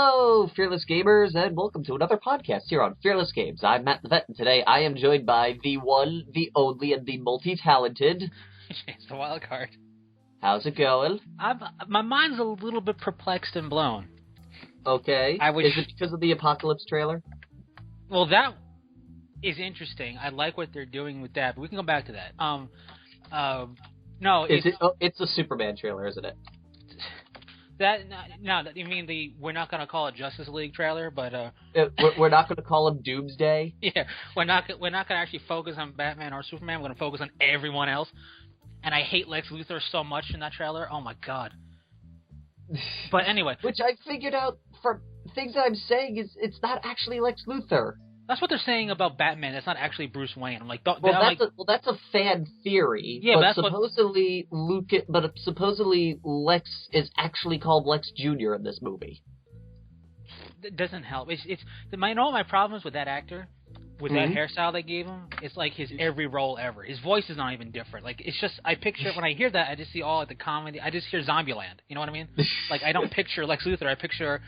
Hello, Fearless Gamers, and welcome to another podcast here on Fearless Games. I'm Matt the Vet, and today I am joined by the one, the only, and the multi-talented... It's the wild card. How's it going? My mind's a little bit perplexed and blown. Okay. Is it because of the Apocalypse trailer? Well, that is interesting. I like what they're doing with that, but we can go back to that. No, it's a Superman trailer, isn't it? You mean we're not going to call it Justice League trailer, but we're not going to call him Doomsday. Yeah, we're not going to actually focus on Batman or Superman. We're going to focus on everyone else. And I hate Lex Luthor so much in that trailer. Oh my god. But anyway, which I figured out from things that I'm saying is it's not actually Lex Luthor. That's what they're saying about Batman. It's not actually Bruce Wayne. I'm like, that's a fan theory. Yeah, but supposedly supposedly Lex is actually called Lex Jr. in this movie. It doesn't help. My problem is with that actor, with that hairstyle they gave him. It's like his every role ever. His voice is not even different. Like it's just when I hear that, I just see all the comedy. I just hear Zombieland. You know what I mean? Like I don't picture Lex Luthor. I picture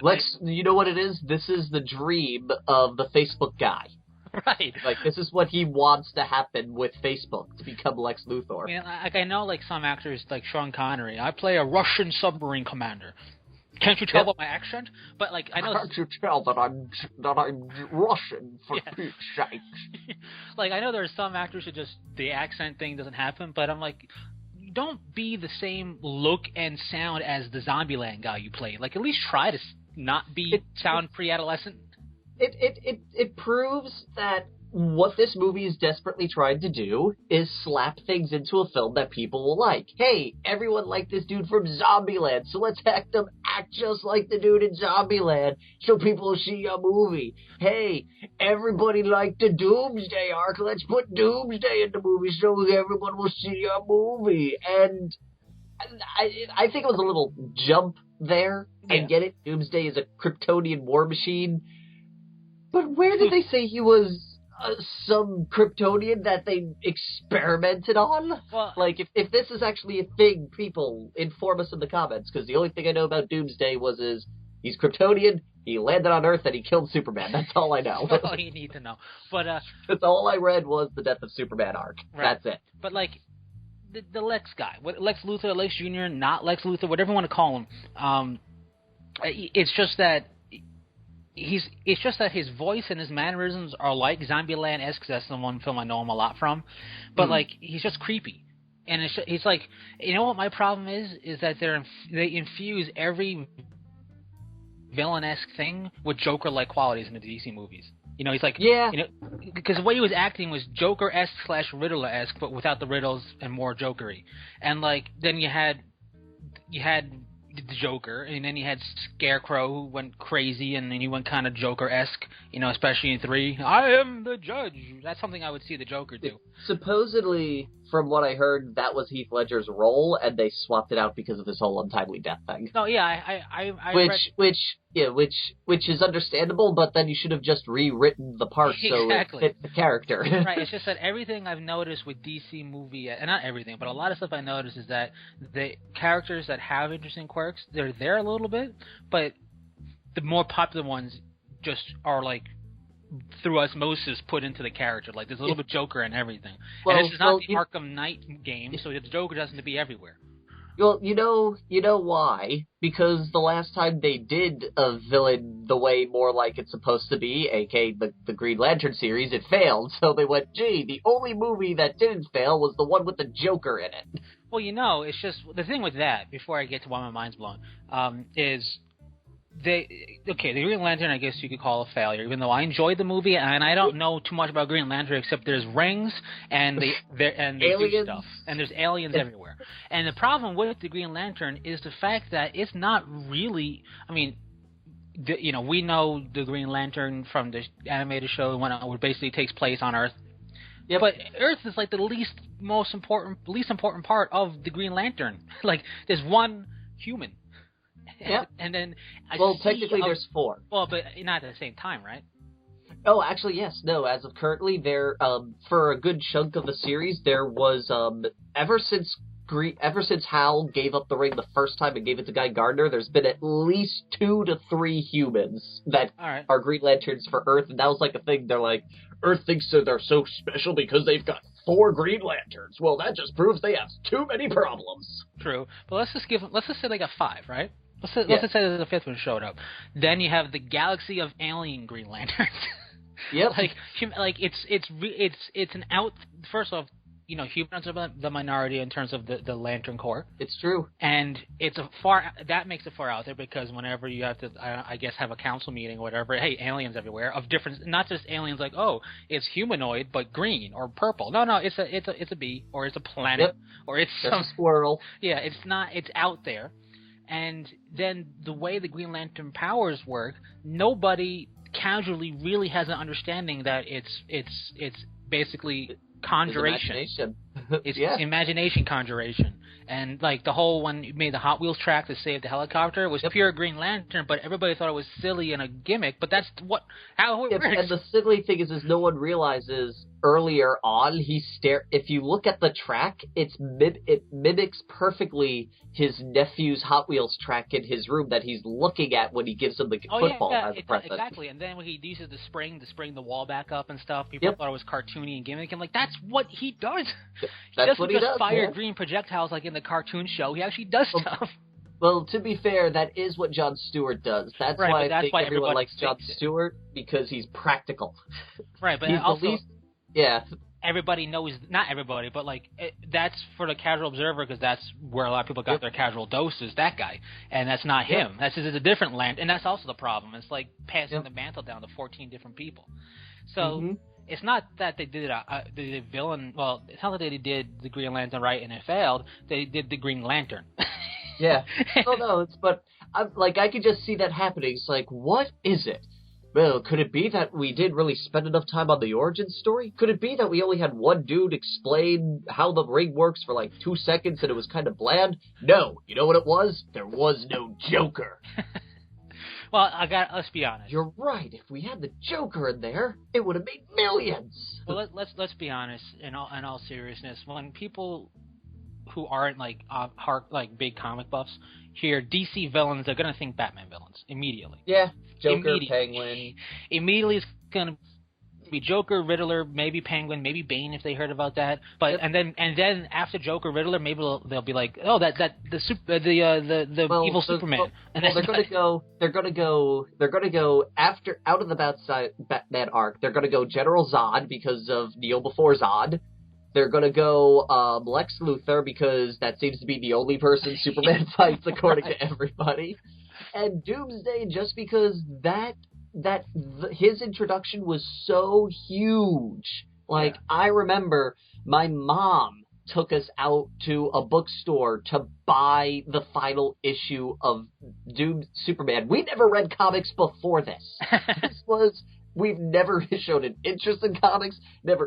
Lex. You know what it is? This is the dream of the Facebook guy. Right. Like this is what he wants to happen with Facebook to become Lex Luthor. I know like some actors like Sean Connery. I play a Russian submarine commander. Can't you tell by my accent? But like I know. Can't you tell that I'm Russian for Pete's sake? Like I know there are some actors who just the accent thing doesn't happen, but I'm like, don't be the same look and sound as the Zombieland guy you played. Like at least try to not sound pre-adolescent. It proves that what this movie is desperately trying to do is slap things into a film that people will like. Hey, everyone liked this dude from Zombieland, so let's act just like the dude in Zombieland so people will see your movie. Hey, everybody liked the Doomsday arc, let's put Doomsday in the movie so everyone will see your movie. And I think it was a little jump there. Yeah. I get it, Doomsday is a Kryptonian war machine, but where did they say he was some Kryptonian that they experimented on? Well, like, if this is actually a thing, people inform us in the comments, because the only thing I know about Doomsday is he's Kryptonian, he landed on Earth, and he killed Superman. That's all I know. That's all you need to know. But that's all I read was the Death of Superman arc. Right. That's it. But, like, the Lex guy, Lex Luthor, Lex Jr., not Lex Luthor, whatever you want to call him, it's just that it's just that his voice and his mannerisms are like Zombieland-esque. That's the one film I know him a lot from. But like he's just creepy, and it's like, you know what my problem is that they infuse every villain-esque thing with Joker-like qualities in the DC movies. You know, he's like, yeah, because the way he was acting was Joker-esque / Riddler-esque, but without the riddles and more Jokery. And like then you had the Joker, and then you had Scarecrow who went crazy, and then he went kind of Joker-esque, you know, especially in 3. I am the judge. That's something I would see the Joker do. Supposedly, from what I heard, that was Heath Ledger's role, and they swapped it out because of this whole untimely death thing. No, yeah, I which is understandable, but then you should have just rewritten the part so it fit the character. Right, it's just that everything I've noticed with DC movie, and not everything, but a lot of stuff I noticed is that the characters that have interesting quirks, they're there a little bit, but the more popular ones just are like through osmosis put into the character. Like there's a little bit Joker and everything. Well, and this is not the Arkham Knight game, so the Joker doesn't be everywhere. Well, you know why? Because the last time they did a villain the way more like it's supposed to be, aka the Green Lantern series, it failed. So they went, gee, the only movie that didn't fail was the one with the Joker in it. Well, you know, it's just, the thing with that, before I get to why my mind's blown, is the Green Lantern, I guess you could call a failure, even though I enjoyed the movie, and I don't know too much about Green Lantern except there's rings and they do stuff, and there's aliens everywhere. And the problem with the Green Lantern is the fact that it's not really, I mean, we know the Green Lantern from the animated show when it basically takes place on Earth. Yeah, but Earth is like the least important part of the Green Lantern. Like there's one human. Yeah. And then technically there's 4. Well, but not at the same time, right? Oh, actually, yes. No, as of currently, there for a good chunk of the series, there was ever since ever since Hal gave up the ring the first time and gave it to Guy Gardner, there's been at least 2 to 3 humans that are Green Lanterns for Earth, and that was like a thing. They're like, Earth thinks that they're so special because they've got 4 Green Lanterns. Well, that just proves they have too many problems. True, but let's just say they got 5, right? Let's just say the 5th one showed up. Then you have the galaxy of alien Green Lanterns. Yep. It's an out. First off, humans are the minority in terms of the Lantern Corps. It's true. And that makes it far out there because whenever you have to, I guess, have a council meeting or whatever, hey, aliens everywhere of different, not just aliens like, oh, it's humanoid but green or purple. No, it's a bee or it's a planet or it's some squirrel. Yeah, it's out there. And then the way the Green Lantern powers work, nobody casually really has an understanding that it's basically conjuration. It's imagination conjuration. And like the whole when you made the Hot Wheels track to save the helicopter was pure Green Lantern, but everybody thought it was silly and a gimmick. But that's how it works. And the silly thing is no one realizes earlier on if you look at the track, it mimics perfectly his nephew's Hot Wheels track in his room that he's looking at when he gives him the football as a present. Exactly. And then when he uses the spring to spring the wall back up and stuff, people thought it was cartoony and gimmick. And like that's what he does. That's what he does. Fire green projectiles like in the cartoon show. He actually does stuff. Well, to be fair, that is what Jon Stewart does. That's why I think everyone likes Jon Stewart, because he's practical. Right, but he's also, yeah. Everybody knows, not everybody, but like that's for the casual observer because that's where a lot of people got their casual doses. That guy, and that's not him. That's just a different land, and that's also the problem. It's like passing the mantle down to 14 different people. So it's not that they did the villain. Well, it's not that they did the Green Lantern right and it failed. They did the Green Lantern. Yeah. Oh no, I could just see that happening. It's like, what is it? Well, could it be that we didn't really spend enough time on the origin story? Could it be that we only had one dude explain how the ring works for like 2 seconds and it was kind of bland? No. You know what it was? There was no Joker. Well, let's be honest. You're right. If we had the Joker in there, it would have made millions. Well, let's be honest. In all seriousness, when people who aren't like big comic buffs hear DC villains, they're gonna think Batman villains immediately. Yeah, Joker, Penguin. Immediately, it's gonna be Joker, Riddler, maybe Penguin, maybe Bane if they heard about that. But and then after Joker, Riddler, maybe they'll be like, oh, the evil Superman. They're gonna go after out of the Batman arc. They're gonna go General Zod because of Neo before Zod. They're going to go Lex Luthor because that seems to be the only person Superman fights according to everybody. And Doomsday just because his introduction was so huge. Like, I remember my mom took us out to a bookstore to buy the final issue of Superman. We never read comics before this. We've never shown an interest in comics,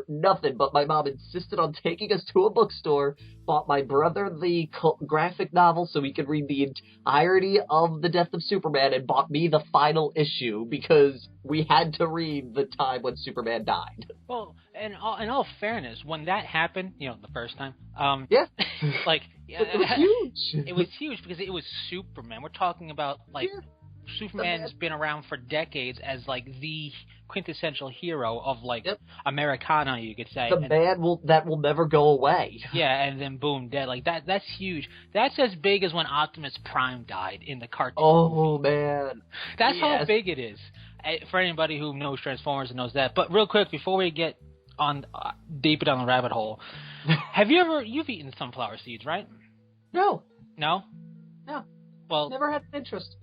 nothing, but my mom insisted on taking us to a bookstore, bought my brother the graphic novel so we could read the entirety of The Death of Superman, and bought me the final issue because we had to read the time when Superman died. Well, in all fairness, when that happened, the first time, it was huge. It was huge because it was Superman. We're talking about, Superman's been around for decades as the quintessential hero of Americana, you could say. The man that will never go away. Yeah, and then boom, dead. That's huge. That's as big as when Optimus Prime died in the cartoon. Oh man, that's how big it is. For anybody who knows Transformers and knows that. But real quick, before we get on deeper down the rabbit hole, you've eaten sunflower seeds, right? No. No. Well, never had an interest.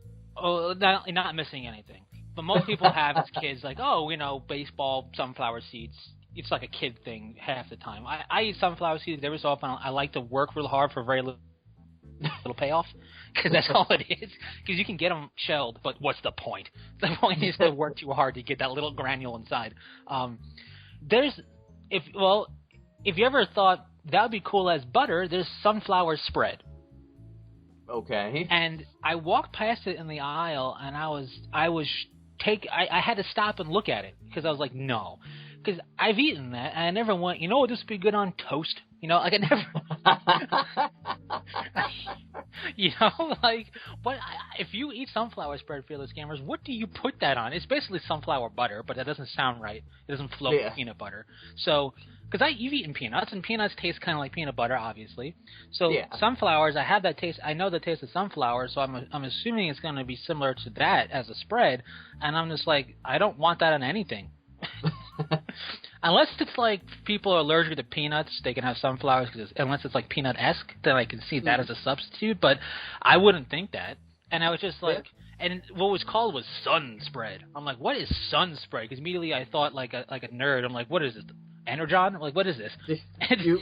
Oh, not missing anything. But most people have as kids, baseball, sunflower seeds. It's like a kid thing half the time. I eat sunflower seeds every so often. I like to work real hard for very little payoff, because that's all it is. Because you can get them shelled, but what's the point? The point is to work too hard to get that little granule inside. If you ever thought that would be cool as butter, there's sunflower spread. Okay. And I walked past it in the aisle, and I had to stop and look at it because I was like, no, because I've eaten that, and I never went. This would be good on toast. You know, like I never. You know, like what? If you eat sunflower spread, Fearless Gamers, what do you put that on? It's basically sunflower butter, but that doesn't sound right. It doesn't float with peanut butter. So, because you've eaten peanuts, and peanuts taste kind of like peanut butter, obviously. So sunflowers, I have that taste. I know the taste of sunflower, so I'm assuming it's going to be similar to that as a spread. And I'm just like, I don't want that on anything. Unless it's like people are allergic to peanuts, they can have sunflowers. Unless it's like peanut-esque, then I can see that as a substitute. But I wouldn't think that. And I was just like, and what was called was sun spread. I'm like, what is sun spread? Because immediately I thought like a nerd. I'm like, what is this? Energon? I'm like, what is this?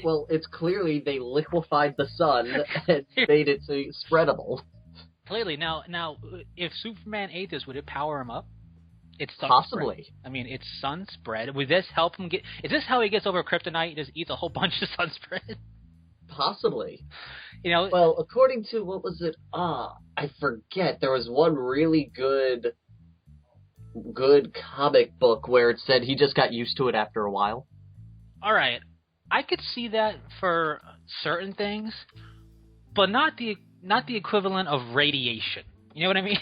Well, it's clearly they liquefied the sun and made it so spreadable. Clearly, now, if Superman ate this, would it power him up? It's possibly. Spread. I mean, it's sun spread. Would this help him get? Is this how he gets over kryptonite? He just eats a whole bunch of sun spread. Possibly. You know. Well, according to what was it? I forget. There was one really good comic book where it said he just got used to it after a while. All right, I could see that for certain things, but not the equivalent of radiation. You know what I mean?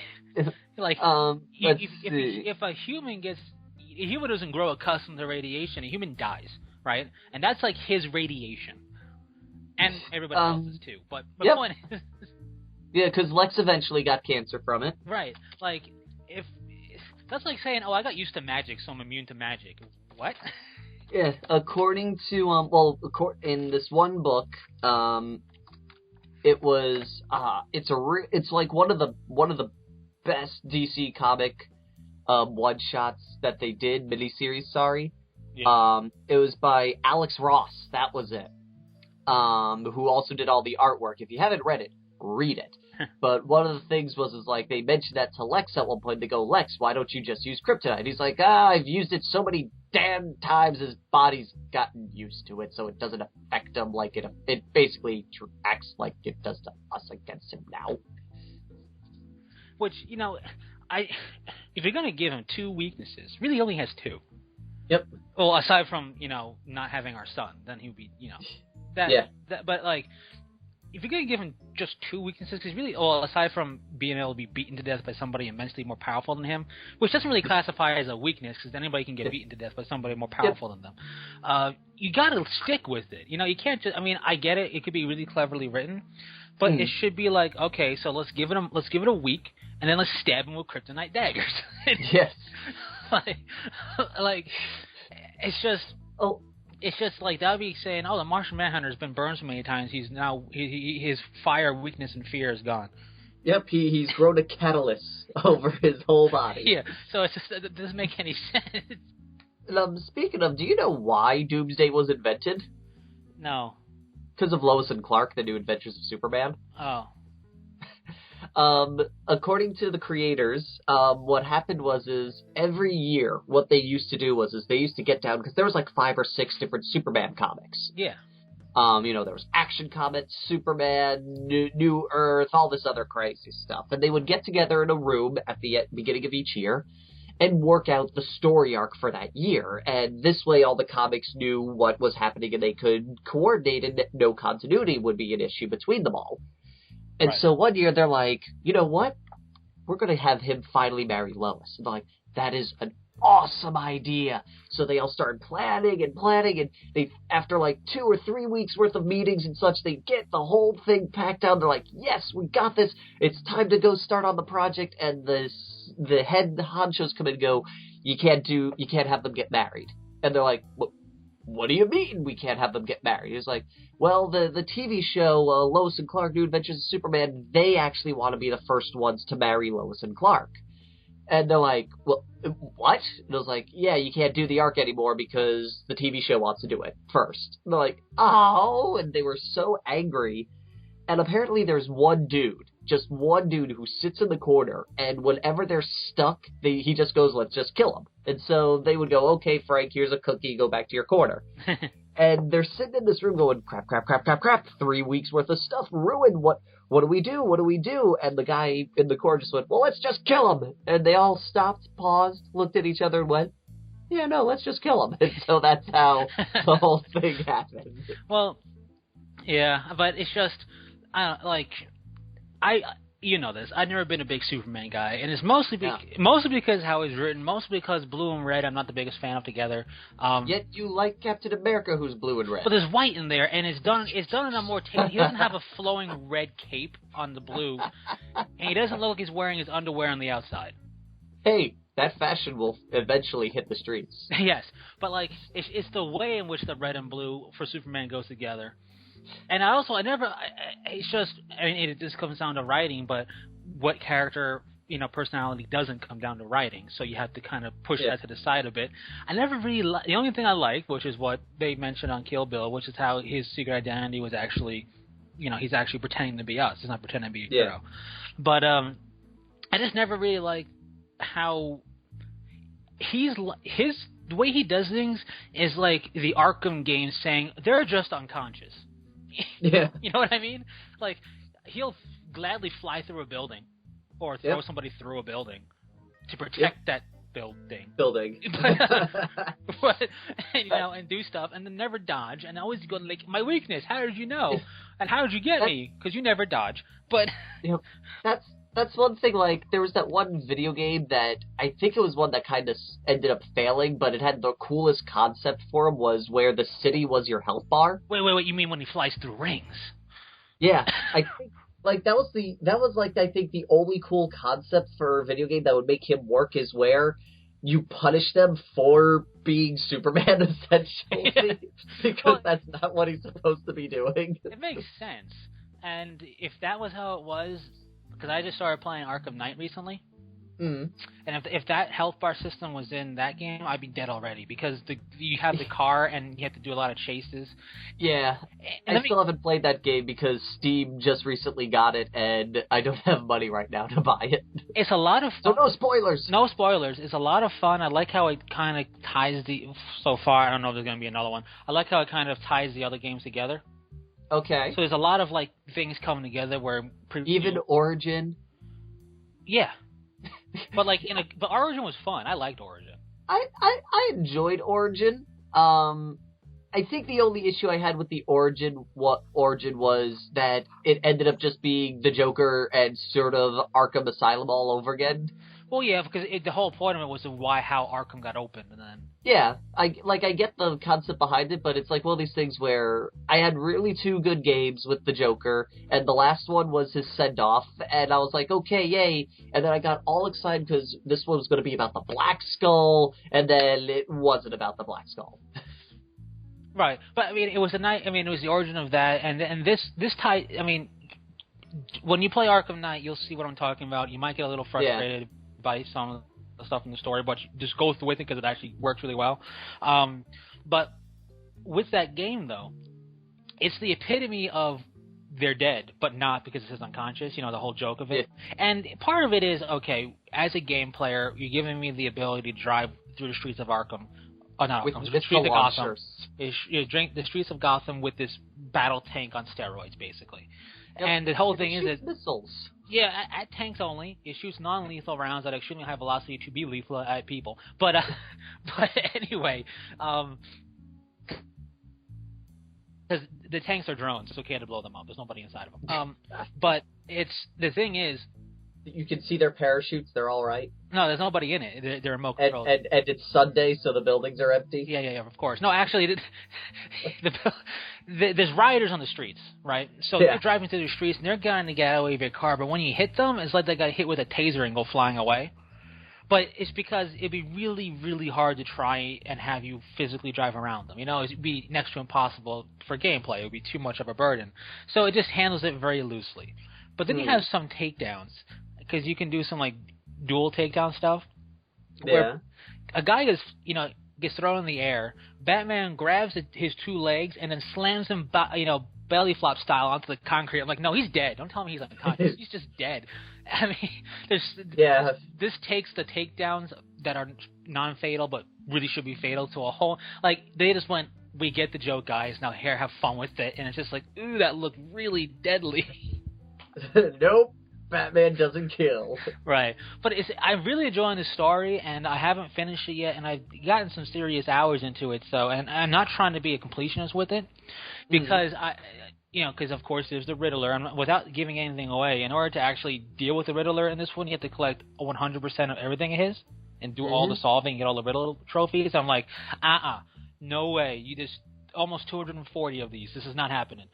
Like, if a human doesn't grow accustomed to radiation, a human dies, right? And that's like his radiation, and everybody else's too. But my point is, yeah, because Lex eventually got cancer from it, right? Like, if that's like saying, "Oh, I got used to magic, so I'm immune to magic." What? Yeah, according to in this one book, it was it's like one of the best DC comic one shots that they did, miniseries, sorry. Yeah. It was by Alex Ross, that was it. Who also did all the artwork. If you haven't read it, read it. But one of the things was like they mentioned that to Lex at one point. They go, Lex, why don't you just use kryptonite? He's like, I've used it so many damn times his body's gotten used to it, so it doesn't affect him like it basically acts like it does to us against him now. Which, you know, if you're going to give him two weaknesses, really only has two. Yep. Well, aside from, you know, not having our son, then he would be, you know. But, like, if you're going to give him just two weaknesses, because really, aside from being able to be beaten to death by somebody immensely more powerful than him, which doesn't really classify as a weakness, because anybody can get beaten to death by somebody more powerful than them, you got to stick with it. You know, you can't just, I mean, I get it. It could be really cleverly written, but it should be like, okay, so let's give it a week, and then let's stab him with kryptonite daggers. Yes. like, it's just... Oh. It's just like that would be saying, "Oh, the Martian Manhunter's been burned so many times. He's now his fire, weakness, and fear is gone." Yep, he's grown a catalyst over his whole body. Yeah, so it's just, it doesn't make any sense. And, speaking of, do you know why Doomsday was invented? No. Because of Lois and Clark, the New Adventures of Superman. Oh. According to the creators, what happened was every year, what they used to do was they used to get down, because there was like 5 or 6 different Superman comics. Yeah. You know, there was Action Comics, Superman, New Earth, all this other crazy stuff. And they would get together in a room at the beginning of each year and work out the story arc for that year. And this way, all the comics knew what was happening and they could coordinate, and no continuity would be an issue between them all. And so one year they're like, you know what? We're going to have him finally marry Lois. And they're like, that is an awesome idea. So they all started planning, and they, after like 2 or 3 weeks worth of meetings and such, they get the whole thing packed down. They're like, yes, we got this. It's time to go start on the project. And the head honchos come and go, you can't have them get married. And they're like, what do you mean we can't have them get married? He's like, well, the TV show, Lois and Clark, New Adventures of Superman, they actually want to be the first ones to marry Lois and Clark. And they're like, well, what? And I was like, yeah, you can't do the arc anymore because the TV show wants to do it first. And they're like, oh, and they were so angry. And apparently there's just one dude who sits in the corner, and whenever they're stuck, he just goes, let's just kill him. And so they would go, okay, Frank, here's a cookie, go back to your corner. And they're sitting in this room going, crap, 3 weeks worth of stuff ruined, what do we do? And the guy in the corner just went, well, let's just kill him. And they all stopped, paused, looked at each other and went, yeah, no, let's just kill him. And so that's how the whole thing happened. Well, Yeah, but it's just, you know this. I've never been a big Superman guy, and it's mostly because how he's written, mostly because blue and red I'm not the biggest fan of together. Yet you like Captain America, who's blue and red. But there's white in there, and it's done in a more he doesn't have a flowing red cape on the blue, and he doesn't look like he's wearing his underwear on the outside. Hey, that fashion will eventually hit the streets. Yes, but like it's the way in which the red and blue for Superman goes together. And it's just, I mean, it just comes down to writing, but what character, personality doesn't come down to writing, so you have to kind of push that to the side a bit. I never really, the only thing I like, which is what they mentioned on Kill Bill, which is how his secret identity was actually, he's actually pretending to be us, he's not pretending to be a hero. But, I just never really liked how the way he does things is like the Arkham games saying, they're just unconscious. Yeah. You know what I mean? Like, he'll gladly fly through a building or throw somebody through a building to protect that building. But and do stuff and then never dodge and always go like, my weakness, how did you know? And how did you get me? Because you never dodge. But that's one thing. Like, there was that one video game that I think it was one that kind of ended up failing, but it had the coolest concept for him, was where the city was your health bar. Wait, you mean when he flies through rings? Yeah, I think like that was I think the only cool concept for a video game that would make him work, is where you punish them for being Superman, essentially, because that's not what he's supposed to be doing. It makes sense, and if that was how it was. Because I just started playing Arkham Knight recently, and if that health bar system was in that game, I'd be dead already. Because you have the car and you have to do a lot of chases. Yeah, I still haven't played that game because Steam just recently got it, and I don't have money right now to buy it. It's a lot of fun. So no spoilers. No spoilers. It's a lot of fun. I like how it kind of ties so far. I don't know if there's going to be another one. I like how it kind of ties the other games together. Okay. So there's a lot of like things coming together where even Origin. Yeah. But but Origin was fun. I liked Origin. I enjoyed Origin. I think the only issue I had with the Origin was that it ended up just being the Joker and sort of Arkham Asylum all over again. Well, yeah, because the whole point of it was how Arkham got opened, and then... Yeah, I get the concept behind it, but it's like one of these things where I had really two good games with the Joker, and the last one was his send-off, and I was like, okay, yay, and then I got all excited because this one was going to be about the Black Skull, and then it wasn't about the Black Skull. Right, but I mean, it was the origin of that, and this tie, I mean, when you play Arkham Knight, you'll see what I'm talking about. You might get a little frustrated by some of the stuff in the story, but just go with it because it actually works really well. But with that game, though, it's the epitome of they're dead, but not because it says unconscious, the whole joke of it. Yeah. And part of it is, okay, as a game player, you're giving me the ability to drive through the streets of Arkham. Oh, not Arkham, the streets of Gotham. You drink the streets of Gotham with this battle tank on steroids, basically. Yep. And the whole thing is that missiles. Yeah, at tanks only. It shoots non-lethal rounds at extremely high velocity to be lethal at people. But anyway, because the tanks are drones, it's okay to blow them up. There's nobody inside of them. But the thing is, you can see their parachutes. They're all right. No, there's nobody in it. They're remote controlled. And it's Sunday, so the buildings are empty. Yeah, of course. No, actually, there's rioters on the streets, right? So they're driving through the streets, and they're going to get out of their car, but when you hit them, it's like they got hit with a taser and go flying away. But it's because it'd be really, really hard to try and have you physically drive around them. It'd be next to impossible for gameplay. It would be too much of a burden. So it just handles it very loosely. But then you have some takedowns, because you can do some dual takedown stuff. Where a guy gets thrown in the air. Batman grabs his two legs and then slams him, belly flop style onto the concrete. I'm like, no, he's dead. Don't tell me he's unconscious. He's just dead. I mean, this takes the takedowns that are non-fatal but really should be fatal to a whole. They just went, we get the joke, guys. Now here, have fun with it. And it's just like, ooh, that looked really deadly. Nope. Batman doesn't kill. Right. But I'm really enjoying the story, and I haven't finished it yet, and I've gotten some serious hours into it, and I'm not trying to be a completionist with it, because because of course there's the Riddler. Without giving anything away, in order to actually deal with the Riddler in this one, you have to collect 100% of everything of his and do all the solving and get all the Riddler trophies. I'm like, no way. You just almost 240 of these. This is not happening.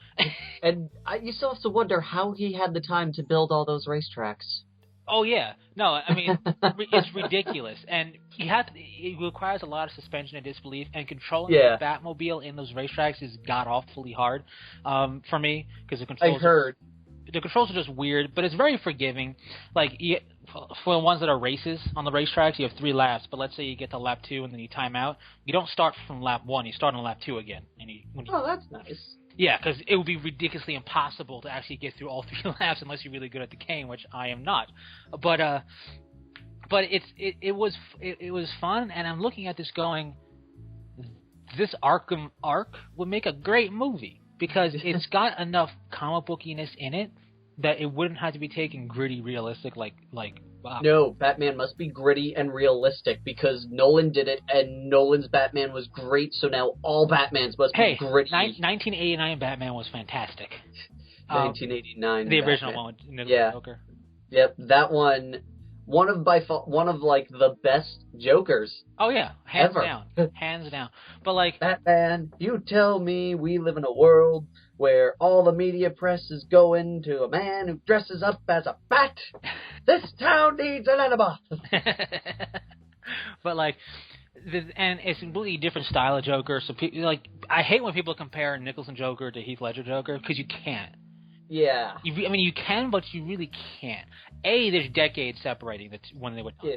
And you still have to wonder how he had the time to build all those racetracks. Oh yeah, no, I mean it's ridiculous, and it requires a lot of suspension of disbelief, and controlling the Batmobile in those racetracks is god awfully hard for me because the controls. I heard the controls are just weird, but it's very forgiving. Like for the ones that are races on the racetracks, you have 3 laps, but let's say you get to lap 2 and then you time out, you don't start from lap 1, you start on lap 2 again. Oh, that's nice. Yeah, because it would be ridiculously impossible to actually get through all 3 laps unless you're really good at the game, which I am not. But it was fun, and I'm looking at this going, this Arkham arc would make a great movie because it's got enough comic bookiness in it that it wouldn't have to be taken gritty, realistic like. Wow. No, Batman must be gritty and realistic because Nolan did it, and Nolan's Batman was great, so now all Batmans must be gritty. 1989 Batman was fantastic. 1989 the Batman. Original one with Joker. Yep, that one of like the best Jokers. Oh yeah, hands ever. down. Hands down. But like Batman, you tell me we live in a world where all the media press is going to a man who dresses up as a bat. This town needs an enema. But like, and it's a completely different style of Joker. So I hate when people compare Nicholson Joker to Heath Ledger Joker because you can't. Yeah. You can, but you really can't. A, there's decades separating when they would. Yeah.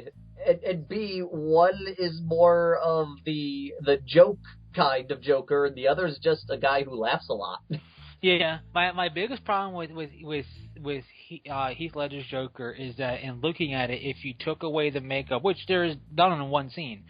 And B, one is more of the joke kind of Joker, and the other is just a guy who laughs a lot. Yeah, my biggest problem with Heath Ledger's Joker is that in looking at it, if you took away the makeup, which there is done in one scene,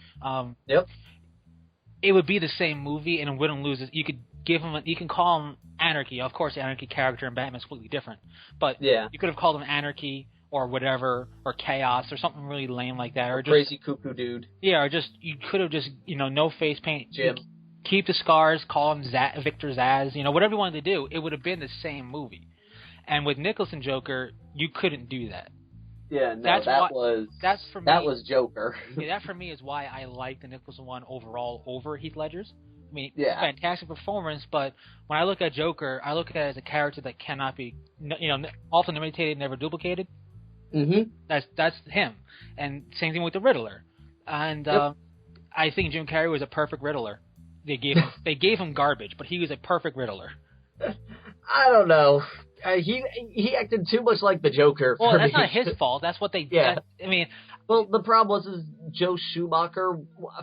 it would be the same movie and it wouldn't lose it. You could you can call him Anarchy. Of course, the Anarchy character in Batman is completely different, but you could have called him Anarchy or whatever, or Chaos or something really lame like that, or just crazy cuckoo dude. Yeah, or just you could have just no face paint. Jim. Keep the scars, call him Victor Zaz, whatever you wanted to do, it would have been the same movie. And with Nicholson Joker, you couldn't do that. Yeah, no, that was Joker. Yeah, that for me is why I like the Nicholson one overall over Heath Ledger's. I mean, fantastic performance, but when I look at Joker, I look at it as a character that cannot be, often imitated, never duplicated. Mm-hmm. That's him. And same thing with the Riddler. And I think Jim Carrey was a perfect Riddler. They gave him garbage, but he was a perfect Riddler. I don't know. He acted too much like the Joker. Well, that's not his fault. That's what they did. Yeah. Well, the problem was Joe Schumacher,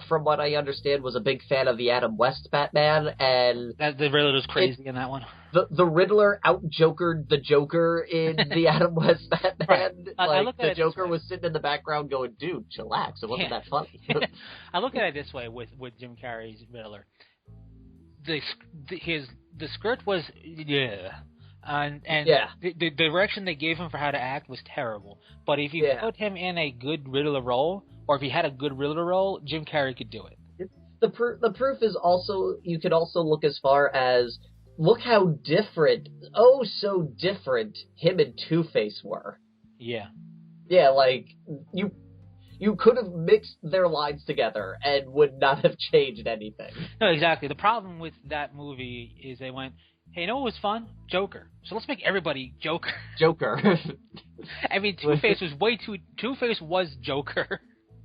from what I understand, was a big fan of the Adam West Batman, and the Riddler was crazy in that one. The Riddler out-Jokered the Joker in the Adam West Batman. Right. The Joker was sitting in the background going, "Dude, chillax. It wasn't that funny." I look at it this way with Jim Carrey's Riddler. The script was and the direction they gave him for how to act was terrible. But if you put him in a good Riddler role, or if he had a good Riddler role, Jim Carrey could do it. The proof is also, you could also look as far as, look how different, so different, him and Two-Face were. Yeah. Yeah, you could have mixed their lines together and would not have changed anything. No, exactly. The problem with that movie is they went, hey, you know what was fun? Joker. So let's make everybody Joker. Joker. I mean, Two-Face was Joker.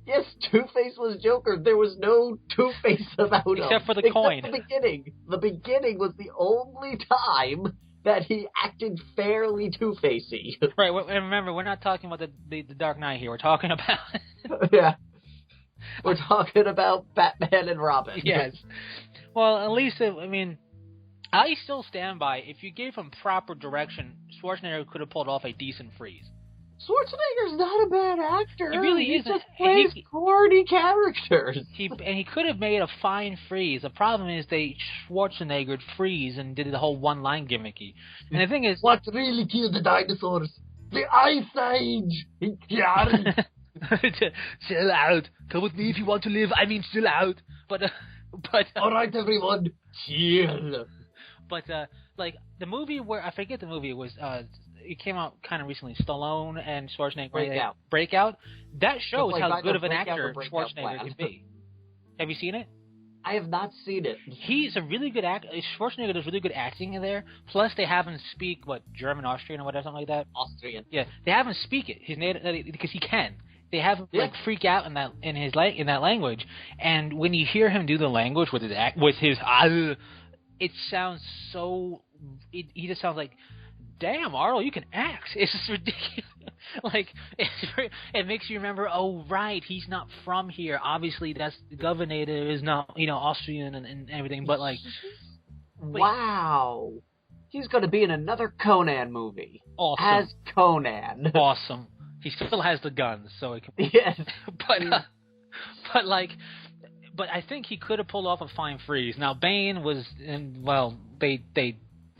Yes, Two-Face was Joker. There was no Two-Face about him. Except for the coin. The beginning. The beginning was the only time that he acted fairly Two-Facey. Right, and remember, we're not talking about the Dark Knight here. We're talking about... Yeah. We're talking about Batman and Robin. Yes. Well, at least, I still stand by, if you gave him proper direction, Schwarzenegger could have pulled off a decent freeze. Schwarzenegger's not a bad actor. He really isn't. He just plays corny characters. He could have made a fine freeze. The problem is they Schwarzeneggered freeze and did the whole one-line gimmicky. And the thing is... What really killed the dinosaurs? The Ice Age! Chill out. Come with me if you want to live. I mean, chill out. But all right, everyone, chill. But like the movie where I forget the movie, it was it came out kind of recently. Stallone and Schwarzenegger. Breakout. That shows how good of an actor Schwarzenegger can be. Have you seen it? I have not seen it. He's a really good actor. Schwarzenegger does really good acting in there. Plus, they have him speak German, Austrian, or whatever, something like that. Austrian. Yeah, they have him speak it. His native because he can. They have him like freak out in that language, and when you hear him do the language with his it sounds so. He just sounds like, damn, Arnold, you can act. It's just ridiculous. Like, it makes you remember, oh, right, he's not from here. Obviously, the governor is not, Austrian and everything, but like... Wow. He's going to be in another Conan movie. Awesome. As Conan. Awesome. He still has the guns, so it can... Yes. But I think he could have pulled off a fine freeze. Now, Bane was...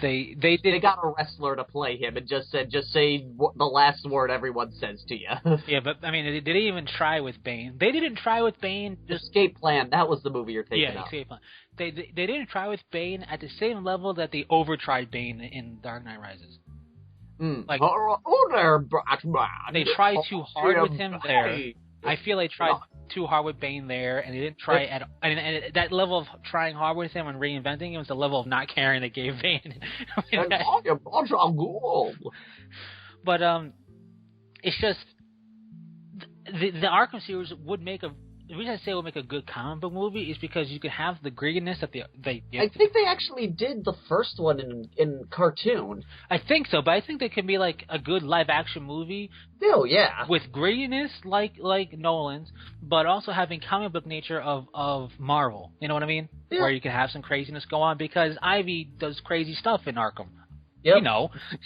They got a wrestler to play him and just say the last word everyone says to you. Yeah, but I mean, they didn't even try with Bane. They didn't try with Bane. Escape Plan. That was the movie you're thinking of. Yeah, Escape Plan. They didn't try with Bane at the same level that they overtried Bane in Dark Knight Rises. Like, oh there, Batman. They tried too hard with him there. I feel they tried too hard with Bane there, and they didn't try and that level of trying hard with him and reinventing him was the level of not caring they gave Bane. But it's just the Arkham series would make the reason I say it would make a good comic book movie is because you could have the grittiness that they I think they actually did the first one in cartoon. I think so, but I think they could be like a good live action movie. Oh yeah. With grittiness like Nolan's, but also having comic book nature of Marvel. You know what I mean? Yeah. Where you can have some craziness go on because Ivy does crazy stuff in Arkham. Yep.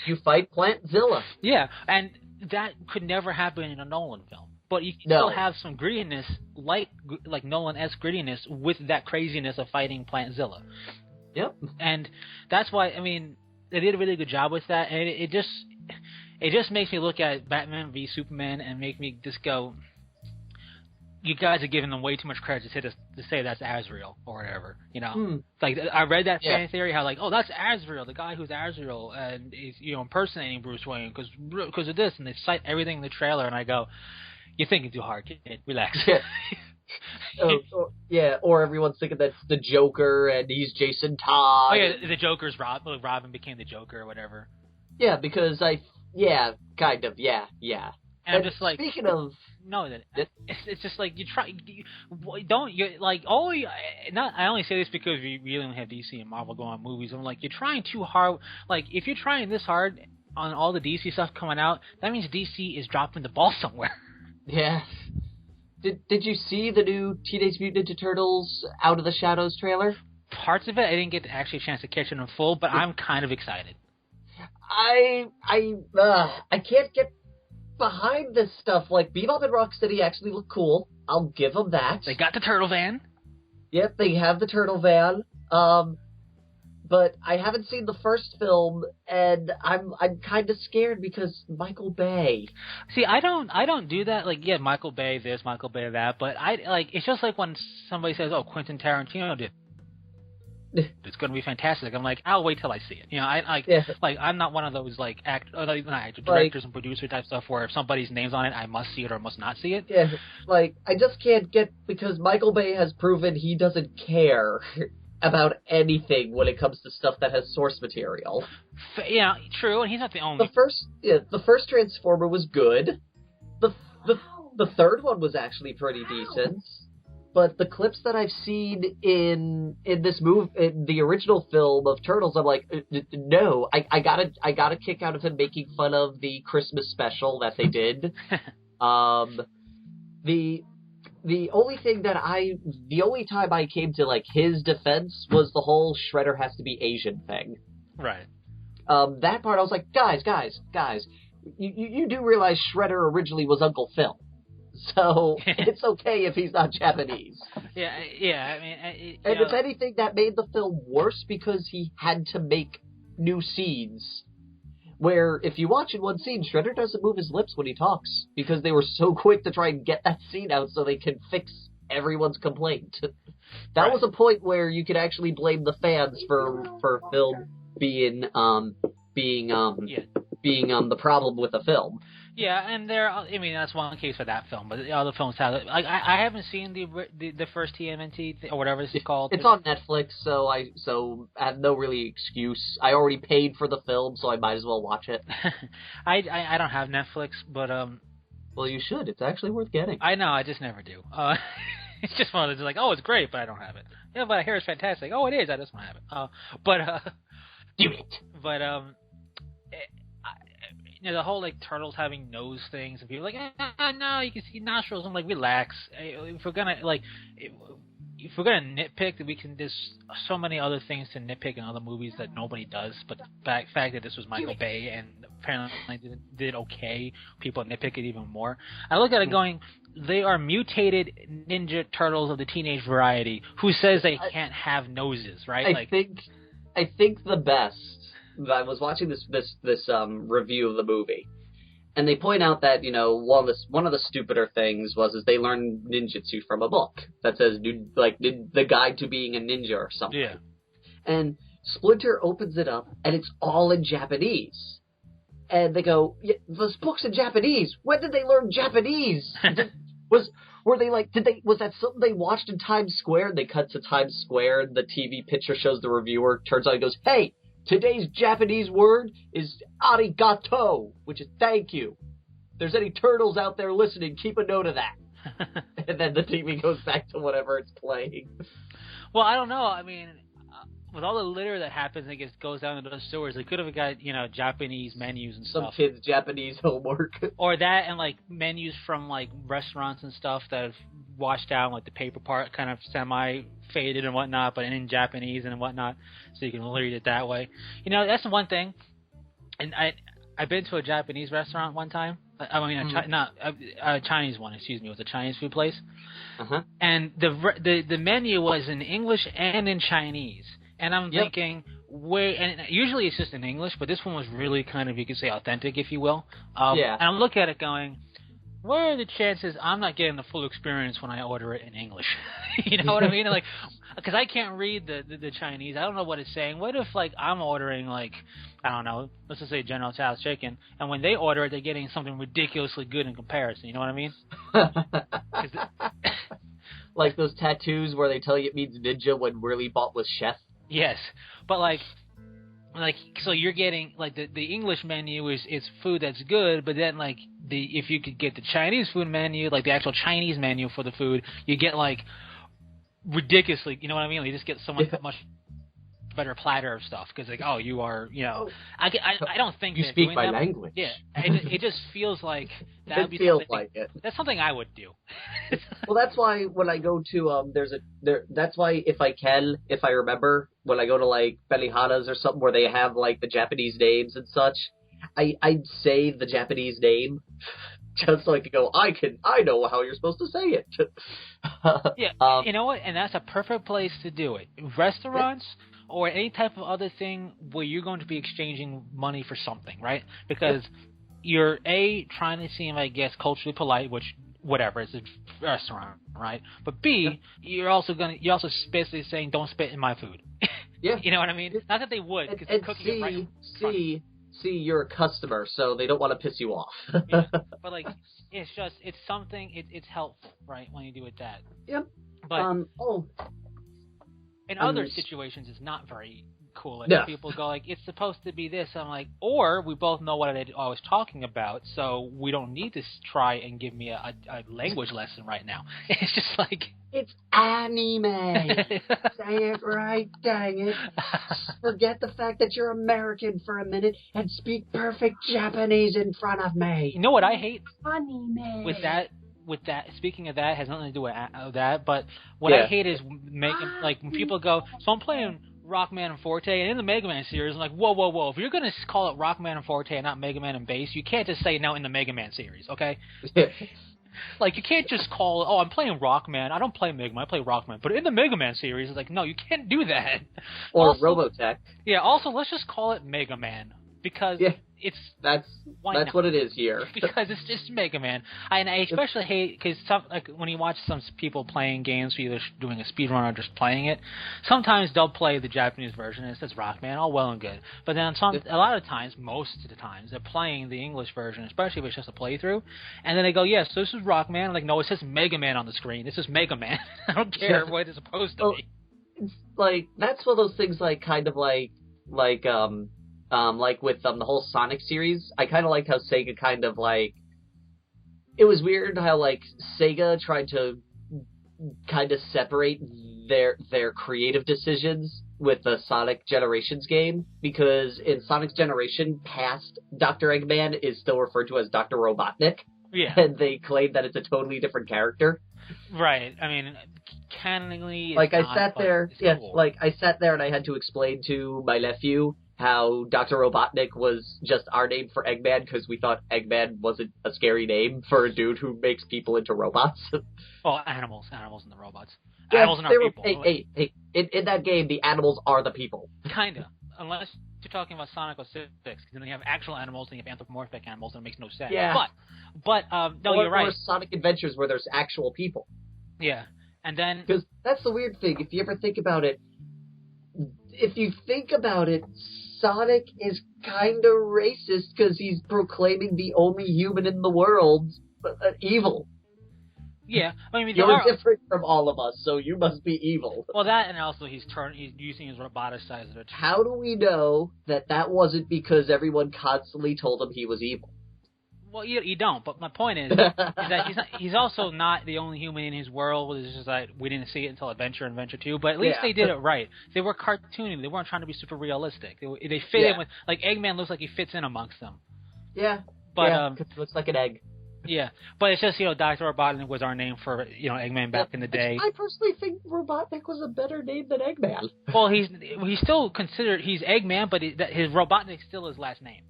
You fight Plantzilla. Yeah, and that could never happen in a Nolan film. But you can still have some grittiness, like Nolan-esque grittiness, with that craziness of fighting Plantzilla. Yep. And that's why, I mean, they did a really good job with that, and it just makes me look at Batman v Superman and make me just go, you guys are giving them way too much credit to say that's Azrael or whatever, Like, I read that fan theory, how like, oh, that's Azrael, the guy who's Azrael, and is, impersonating Bruce Wayne because of this, and they cite everything in the trailer, and I go, you're thinking too hard, kid. Relax. Yeah. Or everyone's thinking that's the Joker and he's Jason Todd. Oh, yeah, the Joker's Robin became the Joker or whatever. Yeah, because kind of, yeah. And I'm just like... Speaking of... No, it's just like, I only say this because we really only have DC and Marvel going on movies. I'm like, you're trying too hard. Like, if you're trying this hard on all the DC stuff coming out, that means DC is dropping the ball somewhere. Yeah. Did you see the new Teenage Mutant Ninja Turtles Out of the Shadows trailer? Parts of it, I didn't get actually a chance to catch it in full, but I'm kind of excited. I can't get behind this stuff. Like, Bebop and Rocksteady actually look cool. I'll give them that. They got the turtle van. Yep, they have the turtle van. But I haven't seen the first film, and I'm kind of scared because Michael Bay. See, I don't do that. Like, yeah, Michael Bay this, Michael Bay that, but it's just like when somebody says, "Oh, Quentin Tarantino did." It's going to be fantastic. I'm like, I'll wait till I see it. I'm not one of those directors and producer type stuff where if somebody's name's on it, I must see it or must not see it. Yeah, like I just can't get because Michael Bay has proven he doesn't care about anything when it comes to stuff that has source material. Yeah, true, and he's not the only. The first Transformer was good. The third one was actually pretty decent. But the clips that I've seen in this in the original film of Turtles, I'm like, no, I got a kick out of him making fun of the Christmas special that they did. The only time I came to like his defense was the whole Shredder has to be Asian thing. Right. That part I was like, guys, you do realize Shredder originally was Uncle Phil. So it's okay if he's not Japanese. Yeah. I mean, if anything, that made the film worse because he had to make new scenes. Where if you watch in one scene, Shredder doesn't move his lips when he talks because they were so quick to try and get that scene out so they can fix everyone's complaint. That was a point where you could actually blame the fans for film being the problem with the film. Yeah, and that's one case for that film, but the other films have it. Like, I haven't seen the first TMNT or whatever this is called. It's on Netflix, so I have no really excuse. I already paid for the film, so I might as well watch it. I don't have Netflix, but well, you should. It's actually worth getting. I know, I just never do. It's just one of those like, oh, it's great, but I don't have it. Yeah, but I hear it's fantastic. Oh, it is. I just don't have it. Do it. But the whole like turtles having nose things and people are like, no, you can see nostrils. I'm like, relax. If we're gonna nitpick, that we can. There's so many other things to nitpick in other movies that nobody does. But the fact that this was Michael Bay and apparently did okay, people nitpick it even more. I look at it going, they are mutated Ninja Turtles of the teenage variety. Who says they can't have noses, right? I think the best. I was watching this review of the movie, and they point out that one of the stupider things was they learned ninjutsu from a book that says the guide to being a ninja or something. Yeah. And Splinter opens it up, and it's all in Japanese, and they go, yeah, "This book's in Japanese. When did they learn Japanese? Was that something they watched in Times Square?" And they cut to Times Square, and the TV picture shows the reviewer. Turns out he goes, "Hey, today's Japanese word is arigato, which is thank you. If there's any turtles out there listening, keep a note of that." And then the TV goes back to whatever it's playing. Well, I don't know. I mean, with all the litter that happens and goes down into those stores, they could have got, Japanese menus and stuff. Some kids' Japanese homework. Or that, and, menus from, restaurants and stuff that have washed out, the paper part kind of semi-faded and whatnot, but in Japanese and whatnot, so you can read it that way. That's the one thing. And I've been to a Japanese restaurant one time. A Chinese one, excuse me. It was a Chinese food place. Uh-huh. And the menu was in English and in Chinese. And I'm thinking, and usually it's just in English, but this one was really kind of, you could say, authentic, if you will. Yeah. And I'm looking at it going, what are the chances I'm not getting the full experience when I order it in English? You know what I mean? Because I can't read the Chinese. I don't know what it's saying. What if, I'm ordering, I don't know, let's just say General Tso's chicken, and when they order it, they're getting something ridiculously good in comparison. You know what I mean? Like those tattoos where they tell you it means ninja when really bought was chef. Yes, but so you're getting the English menu is food that's good, but then if you could get the Chinese food menu, the actual Chinese menu for the food, you get ridiculously, you know what I mean? You just get so much better platter of stuff because you are, I don't think you speak my language. Yeah, it just feels like that would be feels something, like it. That's something I would do. Well, that's why when I go to that's why if I remember when I go to Belihanas or something where they have the Japanese names and such, I'd say the Japanese name just so I could go, I know how you're supposed to say it. Yeah, you know what? And that's a perfect place to do it. Restaurants or any type of other thing where you're going to be exchanging money for something, right? Because you're trying to seem, I guess, culturally polite, which whatever, it's a restaurant, right? But B, you're also basically saying don't spit in my food. Yeah, you know what I mean? Not that they would, because they're cooking it right. See, you're a customer, so they don't want to piss you off. Yeah. But it's something. It's helpful, right? When you do it that. Yep. But in other situations, it's not very cool. People go it's supposed to be this. I'm like, or we both know what I was talking about, so we don't need to try and give me a language lesson right now. It's just it's anime. Say it right, dang it. Forget the fact that you're American for a minute and speak perfect Japanese in front of me. You know what I hate? Anime. With that, speaking of that, has nothing to do with that, but what I hate is making, when people go, so I'm playing Rockman and Forte, and in the Mega Man series, I'm like, whoa, if you're going to call it Rockman and Forte and not Mega Man and Bass, you can't just say no in the Mega Man series, okay? You can't just call it, I'm playing Rockman. I don't play Mega Man, I play Rockman. But in the Mega Man series, it's no, you can't do that. Or also, Robotech. Yeah, also, let's just call it Mega Man. Because it's That's what it is here. Because it's just Mega Man. And I especially hate because like when you watch some people playing games, either doing a speed run or just playing it. Sometimes they'll play the Japanese version and it says Rockman, all well and good. But then a lot of times, most of the times, they're playing the English version, especially if it's just a playthrough. And then they go, yes, so this is Rockman. I'm like, no, it says Mega Man on the screen. This is Mega Man. I don't care what it's supposed to be. It's like that's one of those things, like kind of like with the whole Sonic series. I kind of liked how Sega kind of like, it was weird how like Sega tried to kind of separate their creative decisions with the Sonic Generations game, because in Sonic's Generation, past Dr. Eggman is still referred to as Dr. Robotnik. Yeah. And they claim that it's a totally different character. Right. I mean, canonically, like I sat there, cool. like I sat there and I had to explain to my nephew how Dr. Robotnik was just our name for Eggman because we thought Eggman wasn't a scary name for a dude who makes people into robots. Well, animals and the robots. Yeah, animals and our people. Hey, in that game, the animals are the people. Kinda. Unless you're talking about Sonic 06, because then you have actual animals and you have anthropomorphic animals, and it makes no sense. Yeah. But no, you're right. Or Sonic Adventures where there's actual people. Yeah. And then... Because that's the weird thing. If you ever think about it, Sonic is kind of racist because he's proclaiming the only human in the world evil. Yeah, I mean, you're different from all of us, so you must be evil. Well, that, and also he's using his robotic side of it. How do we know that wasn't because everyone constantly told him he was evil? Well, you don't. But my point is that he's also not the only human in his world. It's just like we didn't see it until Adventure 2. But at least they did it right. They were cartoony. They weren't trying to be super realistic. They fit in with, like, Eggman looks like he fits in amongst them. Yeah. But it looks like an egg. Yeah, but it's just, Dr. Robotnik was our name for, Eggman back in the day. I personally think Robotnik was a better name than Eggman. Well, he's still considered, he's Eggman, but his Robotnik still his last name.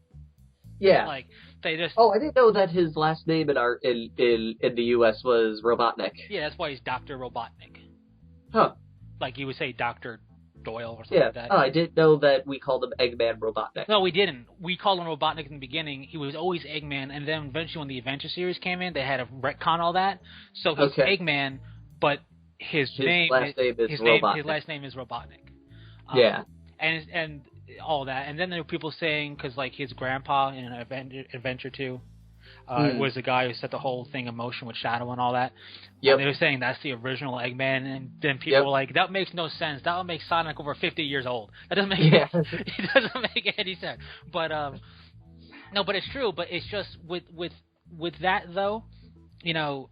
Yeah. Like, they just... Oh, I didn't know that his last name in the U.S. was Robotnik. Yeah, that's why he's Dr. Robotnik. Huh. Like you would say Dr. Doyle or something like that. Oh, I didn't know that we called him Eggman Robotnik. No, we didn't. We called him Robotnik in the beginning. He was always Eggman, and then eventually when the Adventure series came in, they had to retcon all that. So he's Eggman, but his last name is Robotnik. His last name is Robotnik. Yeah. And all that. And then there were people saying, because like his grandpa in Adventure 2 was the guy who set the whole thing in motion with Shadow and all that. Yep. And they were saying that's the original Eggman, and then people were like, that makes no sense. That would make Sonic over 50 years old. That doesn't make it doesn't make any sense. But no, but it's true. But it's just with that though, the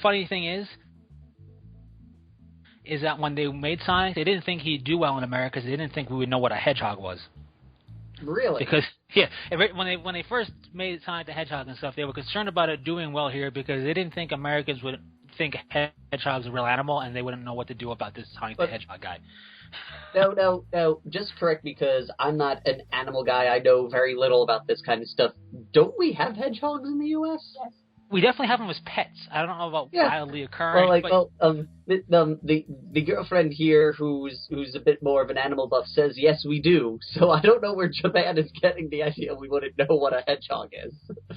funny thing is that when they made Sonic, they didn't think he'd do well in America because they didn't think we would know what a hedgehog was. Really? Because when they first made Sonic the Hedgehog and stuff, they were concerned about it doing well here because they didn't think Americans would think hedgehog's a real animal and they wouldn't know what to do about this Sonic the Hedgehog guy. No. Just correct me because I'm not an animal guy. I know very little about this kind of stuff. Don't we have hedgehogs in the U.S.? Yes. We definitely have them as pets. I don't know about wildly occurring. The girlfriend here, who's a bit more of an animal buff, says yes, we do. So I don't know where Japan is getting the idea we wouldn't know what a hedgehog is.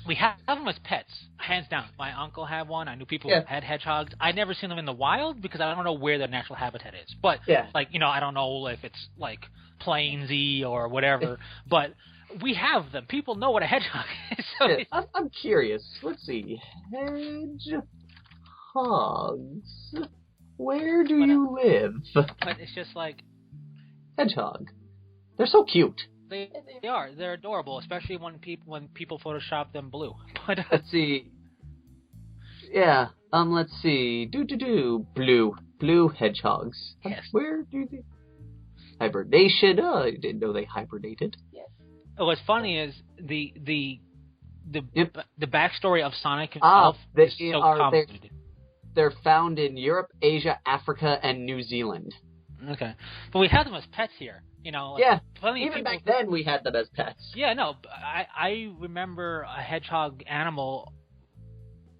We have them as pets, hands down. My uncle had one. I knew people who had hedgehogs. I never seen them in the wild because I don't know where their natural habitat is. But I don't know if it's like plainsy or whatever. But we have them. People know what a hedgehog is. So I'm curious. Let's see. Hedgehogs. Where do you live? But it's just like... Hedgehog. They're so cute. They are. They're adorable, especially when people Photoshop them blue. But let's see. Yeah. Let's see. Blue hedgehogs. Yes. Where do they... Hibernation. Oh, I didn't know they hibernated. Yes. What's funny is the backstory of Sonic himself is so complicated. They're found in Europe, Asia, Africa, and New Zealand. Okay, but we have them as pets here. Even back then we had them as pets. Yeah, no, I remember a hedgehog animal.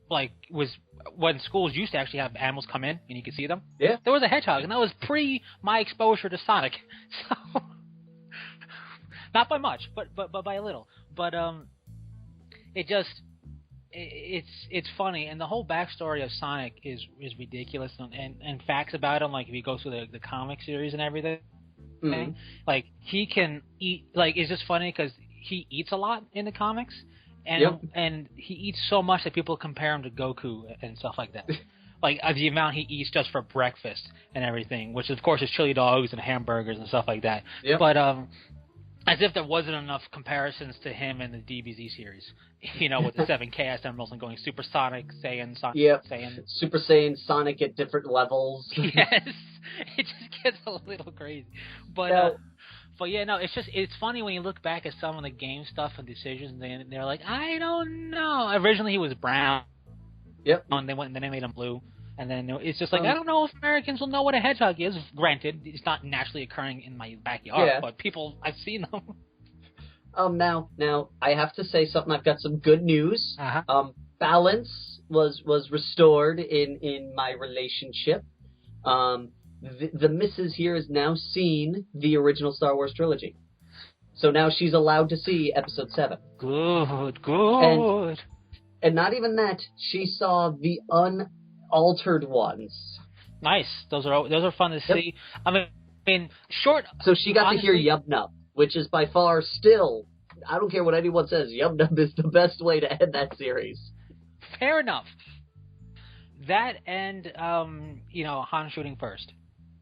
Like was when schools used to actually have animals come in and you could see them. Yeah, there was a hedgehog, and that was pre my exposure to Sonic. So. Not by much, but by a little. But it's funny, and the whole backstory of Sonic is ridiculous, and facts about him, like if you go through the comic series and everything, like he can eat. Like it's just funny because he eats a lot in the comics, and he eats so much that people compare him to Goku and stuff like that. Like the amount he eats just for breakfast and everything, which of course is chili dogs and hamburgers and stuff like that. Yep. But as if there wasn't enough comparisons to him in the DBZ series, with the 7 Chaos Emeralds and going Super Sonic, Saiyan, Sonic, Saiyan. Super Saiyan, Sonic at different levels. Yes, it just gets a little crazy. But it's funny when you look back at some of the game stuff and decisions, and they're like, I don't know. Originally he was brown. Yep. And then they made him blue. And then it's just like, I don't know if Americans will know what a hedgehog is. Granted, it's not naturally occurring in my backyard, but I've seen them. Now, I have to say something. I've got some good news. Balance was restored in my relationship. The missus here has now seen the original Star Wars trilogy. So now she's allowed to see Episode 7. Good. And not even that, she saw the unaltered ones. Nice. Those are fun to see. I mean, short. So she got to hear Yub Nub, which is by far still, I don't care what anyone says, Yub Nub is the best way to end that series. Fair enough. That and, Han shooting first.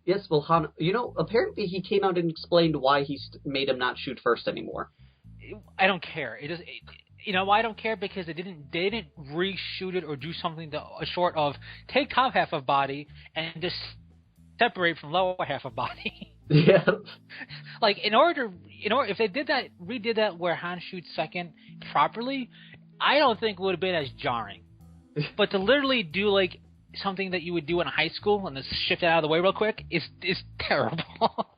Yes, well, Han, apparently he came out and explained why he made him not shoot first anymore. I don't care. It just. You know why I don't care? Because they didn't reshoot it or do something short of take top half of body and just separate from lower half of body. Yeah. Like if they redid that where Han shoots second properly, I don't think it would have been as jarring. But to literally do like something that you would do in high school and just shift it out of the way real quick is terrible.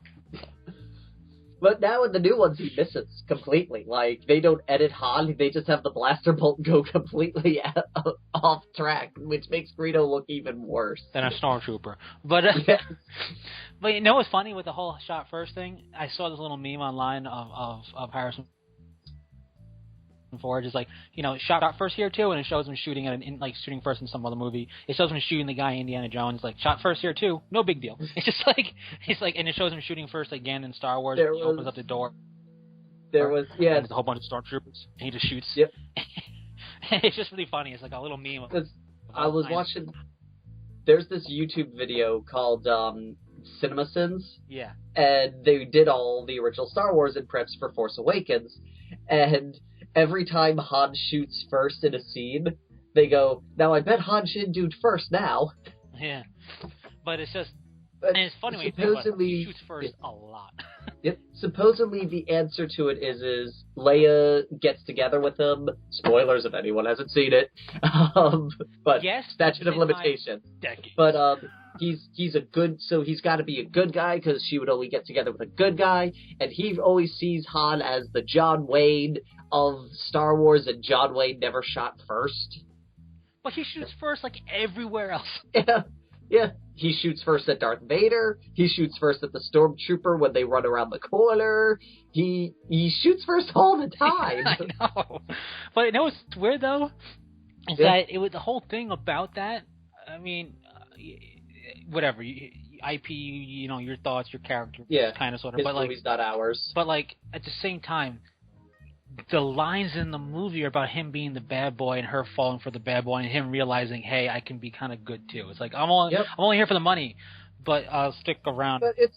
But now in the new ones, he misses completely. Like, they don't edit Han, they just have the blaster bolt go completely off track, which makes Greedo look even worse. Than a stormtrooper. But but you know what's funny with the whole shot first thing? I saw this little meme online of Harrison Ford is like, shot first here too, and it shows him shooting shooting first in some other movie. It shows him shooting the guy in Indiana Jones, like shot first here too, no big deal. It's just like and it shows him shooting first again in Star Wars. He opens up the door. There's a whole bunch of stormtroopers, and he just shoots. Yep. It's just really funny. It's like a little meme. I was watching. There's this YouTube video called Cinema Sins. Yeah. And they did all the original Star Wars in preps for Force Awakens, and every time Han shoots first in a scene, they go, now I bet Han should do first now. Yeah. But it's just... and it's funny when you think about it. He shoots first a lot. Yep. Supposedly the answer to it is Leia gets together with him. Spoilers if anyone hasn't seen it. But yes, statute of limitations. But he's a good... So he's got to be a good guy because she would only get together with a good guy. And he always sees Han as the John Wayne of Star Wars, and John Wayne never shot first. But he shoots first like everywhere else. Yeah. He shoots first at Darth Vader. He shoots first at the Stormtrooper when they run around the corner. He shoots first all the time. I know. But you know what's weird, though? Is that the whole thing about that, I mean, whatever, IP, your thoughts, your character, kind of, sort of. His movie's not ours. But, at the same time, the lines in the movie are about him being the bad boy and her falling for the bad boy and him realizing, hey, I can be kind of good too. It's like I'm only here for the money, but I'll stick around. But it's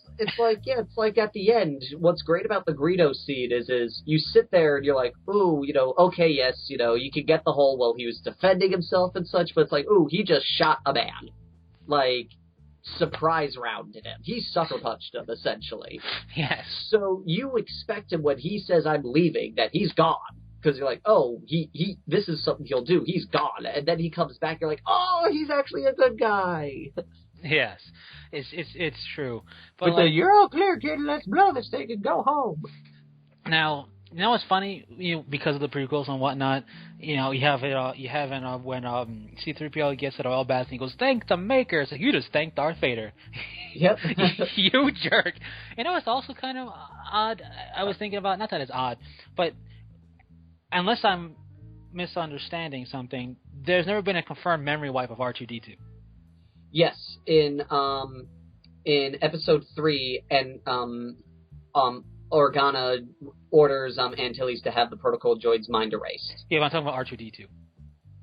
like at the end, what's great about the Greedo scene is you sit there and you're like, ooh, okay, yes, you can get the whole, well, he was defending himself and such, but it's like, ooh, he just shot a man. Like, surprise rounded him. He sucker punched him, essentially. Yes. So you expect him when he says, I'm leaving, that he's gone. Because you're like, oh, he this is something he'll do. He's gone. And then he comes back, you're like, oh, he's actually a good guy. Yes. It's true. But you're all clear, kid. Let's blow this thing and go home. Now, You know what's funny? Because of the prequels and whatnot, you have it. You have in when C-3PO gets it all back and he goes, "Thank the Maker." It's like, you just thanked Darth Vader. Yep. You jerk. It's also kind of odd. I was thinking about, not that it's odd, but unless I'm misunderstanding something, there's never been a confirmed memory wipe of R2-D2. Yes, in Episode 3, and Organa orders Antilles to have the protocol droid's mind erased. Yeah, but I'm talking about R2-D2.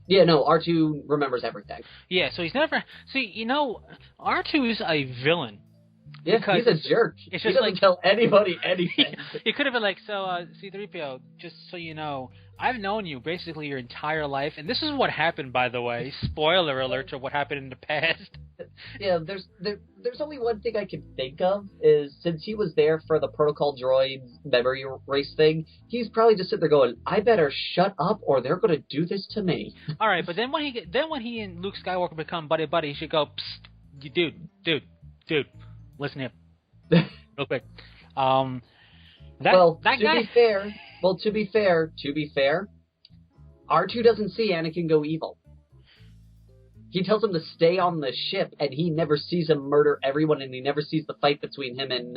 Yeah, no, R2 remembers everything. Yeah, so he's never... See, R2 is a villain. Yeah, he's a jerk. He doesn't tell anybody anything. He could have been like, so, C-3PO, just so you know, I've known you basically your entire life, and this is what happened, by the way. Spoiler alert to what happened in the past. Yeah, there's only one thing I can think of, is since he was there for the protocol droid's memory erase thing, he's probably just sitting there going, I better shut up or they're going to do this to me. All right, but then when he and Luke Skywalker become buddy-buddy, he should go, psst, dude, listen here, real quick. To be fair, R2 doesn't see Anakin go evil. He tells him to stay on the ship, and he never sees him murder everyone, and he never sees the fight between him and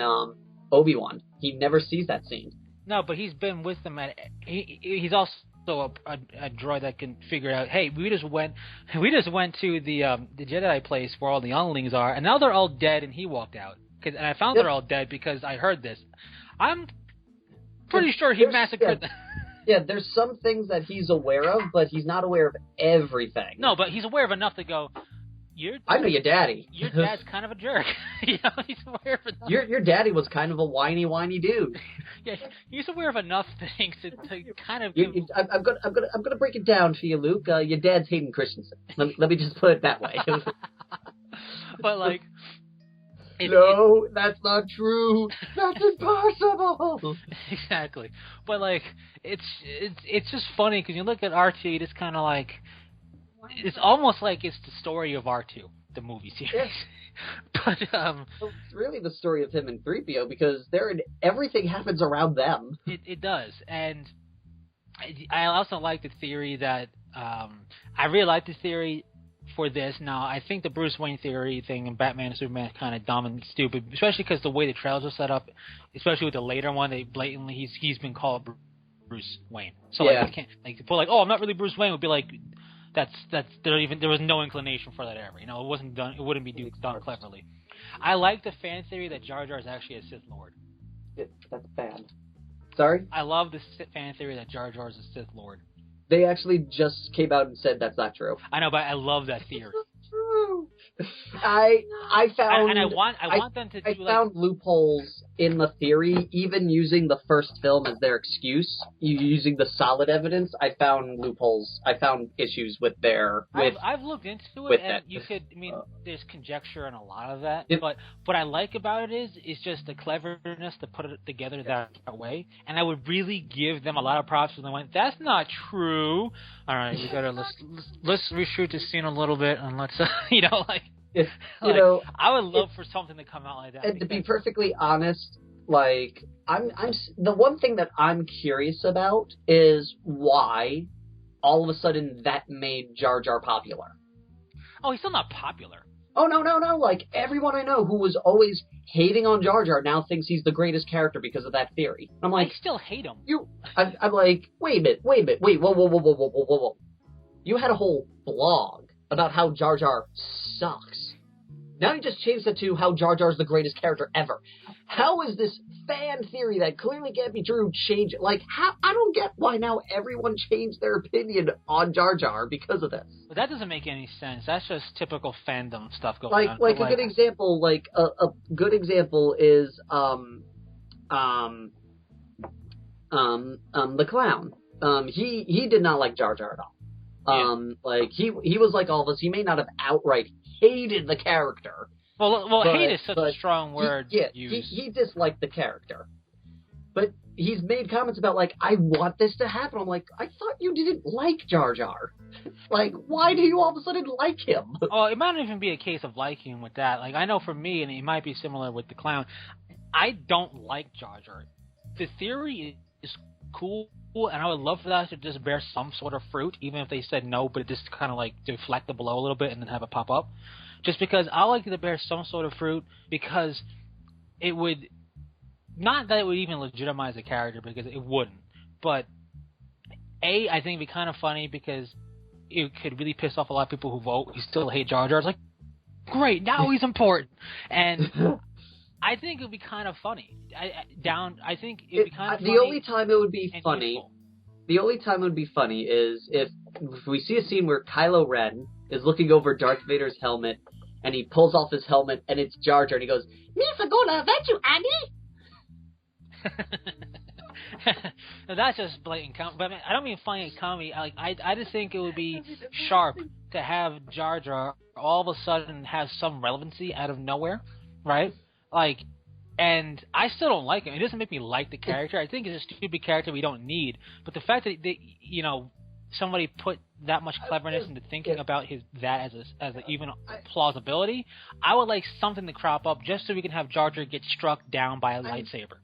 Obi-Wan. He never sees that scene. No, but he's been with them he's also a droid that can figure out, hey, we just went to the Jedi place where all the younglings are, and now they're all dead, and he walked out. And I found they're all dead because I heard this. I'm pretty sure he massacred them. Yeah, there's some things that he's aware of, but he's not aware of everything. No, but he's aware of enough to go, I know your daddy. Your dad's kind of a jerk. He's aware of enough. Your daddy was kind of a whiny dude. Yeah, he's aware of enough things to kind of. I'm gonna break it down for you, Luke. Your dad's Hayden Christensen. Let me just put it that way. But like. No, that's not true. That's impossible. Exactly. But like, it's just funny because you look at R2, it's kind of like, it's almost like it's the story of R2, the movie series. Yeah. But well, it's really the story of him and 3PO because everything happens around them. It does, and I also like the theory that I really like the theory for this. Now, I think the Bruce Wayne theory thing in Batman and Superman is kind of dumb and stupid, especially because the way the trailers are set up, especially with the later one, they blatantly he's been called Bruce Wayne. So like, I can't like people like, oh, I'm not really Bruce Wayne would be like, that's there was no inclination for that ever. It wasn't done. It wouldn't be done cleverly. I like the fan theory that Jar Jar is actually a Sith Lord. That's bad. Sorry? I love the fan theory that Jar Jar is a Sith Lord. They actually just came out and said that's not true. I know, but I love that theory. True. I found and I want them to do I found loopholes in the theory, even using the first film as their excuse, using the solid evidence. I found loopholes. I found issues with I've looked into it, and you could. I mean, there's conjecture and a lot of that. Yep. But what I like about it is just the cleverness to put it together that way. And I would really give them a lot of props when they went, "That's not true." All right, we gotta let's reshoot this scene a little bit and let's I would love for something to come out like that. And to be perfectly honest, like I'm the one thing that I'm curious about is why all of a sudden that made Jar Jar popular. Oh, he's still not popular. Oh no! Like everyone I know who was always hating on Jar Jar now thinks he's the greatest character because of that theory. I'm like, I still hate him. I'm like, wait a minute, whoa. You had a whole blog about how Jar Jar sucks. Now you just changed it to how Jar Jar's the greatest character ever. How is this fan theory that clearly can't be true change? Like, how? I don't get why now everyone changed their opinion on Jar Jar because of this. But that doesn't make any sense. That's just typical fandom stuff going on. Like a good example, a good example is the clown. He did not like Jar Jar at all. Like he was like all of us. He may not have outright hated the character. Well, hate is such a strong word. He disliked the character, but he's made comments about like, I want this to happen. I'm like, I thought you didn't like Jar Jar. Like, why do you all of a sudden like him? Oh, it might not even be a case of liking him with that. Like, I know for me, and it might be similar with the clown. I don't like Jar Jar. The theory is cool, and I would love for that to just bear some sort of fruit, even if they said no, but just kind of like deflect the blow a little bit and then have it pop up. Just because I like it to bear some sort of fruit, because it would, not that it would even legitimize the character, because it wouldn't, but I think it'd be kind of funny because it could really piss off a lot of people who vote who still hate Jar Jar. It's like, great, now he's important, and I think it would be kind of funny. I think it would be kind of funny. The only time it would be funny, useful. the only time it would be funny is if we see a scene where Kylo Ren is looking over Darth Vader's helmet, and he pulls off his helmet, and it's Jar Jar, and he goes, "Me for gonna avenge you, Annie." Now, that's just blatant comedy. But I don't mean funny comedy. I just think it would be sharp to have Jar Jar all of a sudden have some relevancy out of nowhere, right? Like, and I still don't like him. It doesn't make me like the character. I think it's a stupid character we don't need. But the fact that somebody put that much cleverness into thinking about that as a even plausibility, I would like something to crop up just so we can have Jar Jar get struck down by a lightsaber.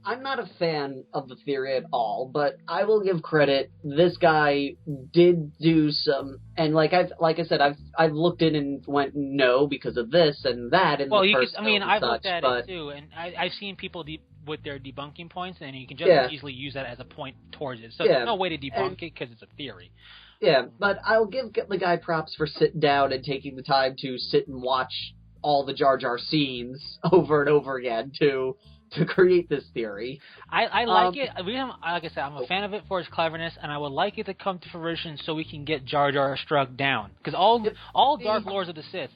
I'm not a fan of the theory at all, but I will give credit. This guy did do some, and like I said, I've looked in and went no because of this and that. And well, the first I've looked at but, it too, and I've seen people with their debunking points, and you can just easily use that as a point towards it. So there's no way to debunk it because it's a theory. Yeah, but I'll give the guy props for sitting down and taking the time to sit and watch all the Jar Jar scenes over and over again to create this theory. I like it. Like I said, I'm a fan of it for its cleverness, and I would like it to come to fruition so we can get Jar Jar struck down. Because all Dark Lords of the Sith,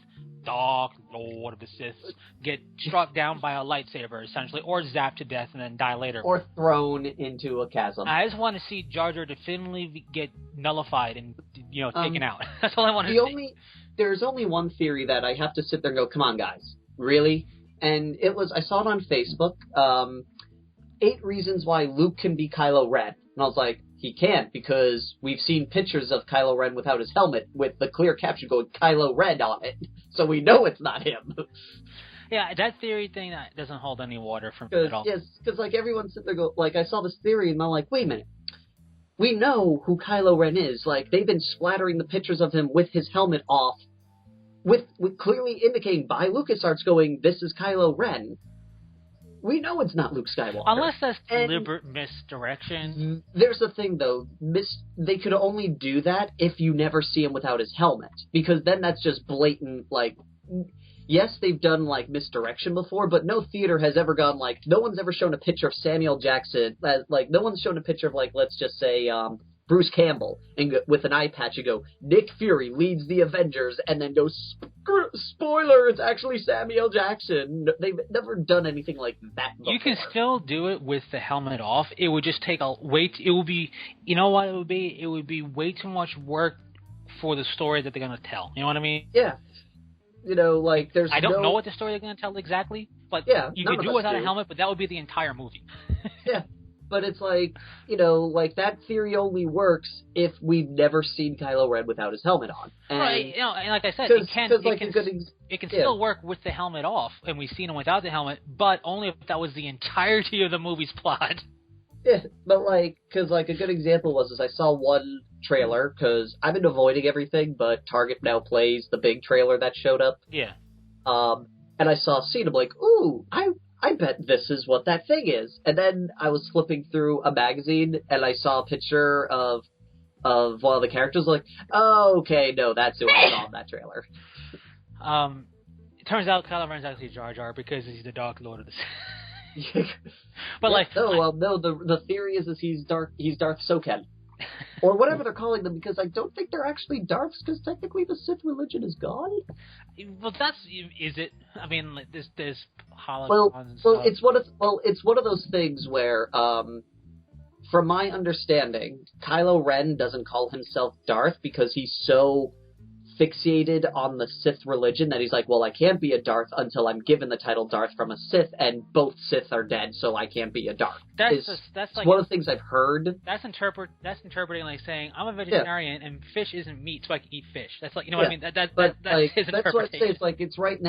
Dark Lord of the Sith, get struck down by a lightsaber, essentially, or zapped to death and then die later. Or thrown into a chasm. I just want to see Jar Jar definitively get nullified and, taken out. That's all I want to see. There's only one theory that I have to sit there and go, come on, guys. Really? And I saw it on Facebook, 8 reasons why Luke can be Kylo Ren. And I was like, he can't, because we've seen pictures of Kylo Ren without his helmet, with the clear caption going Kylo Ren on it. So we know it's not him. Yeah, that theory thing that doesn't hold any water for me at all. Yes, because like everyone sitting there I saw this theory and I'm like, wait a minute. We know who Kylo Ren is. Like, they've been splattering the pictures of him with his helmet off, with clearly indicating by LucasArts going, this is Kylo Ren. We know it's not Luke Skywalker. Unless that's deliberate misdirection. There's the thing, though. They could only do that if you never see him without his helmet. Because then that's just blatant, yes, they've done, misdirection before, but no theater has ever gone, no one's ever shown a picture of Samuel Jackson, no one's shown a picture of, let's just say, Bruce Campbell, and with an eye patch, you go, Nick Fury leads the Avengers, and then go, spoiler, it's actually Samuel Jackson. They've never done anything like that before. You can still do it with the helmet off. It would just take it would be, you know what it would be? It would be way too much work for the story that they're going to tell. You know what I mean? Yeah. There's I don't know what the story they're going to tell exactly, but you could do it without a helmet, but that would be the entire movie. Yeah. But it's that theory only works if we've never seen Kylo Ren without his helmet on. And, right, and like I said, it can still work with the helmet off, and we've seen him without the helmet, but only if that was the entirety of the movie's plot. Yeah, but because a good example was I saw one trailer, because I've been avoiding everything, but Target now plays the big trailer that showed up. Yeah. And I saw a scene, I'm like, ooh, I bet this is what that thing is. And then I was flipping through a magazine, and I saw a picture of one of the characters, oh, okay, no, that's who I saw in that trailer. It turns out Kylo Ren's actually Jar Jar, because he's the Dark Lord of the Sith. But the theory is he's Darth Soken. Or whatever they're calling them, because I don't think they're actually Darths, because technically the Sith religion is gone. Well, is it? I mean, there's holocrons and stuff. It's one of those things where, from my understanding, Kylo Ren doesn't call himself Darth because he's so fixated on the Sith religion that he's like, well, I can't be a Darth until I'm given the title Darth from a Sith, and both Sith are dead, so I can't be a Darth. That's one of the things I've heard. That's interpreting like saying, I'm a vegetarian and fish isn't meat, so I can eat fish. That's what I mean. That's his interpretation. That's what I say. It's right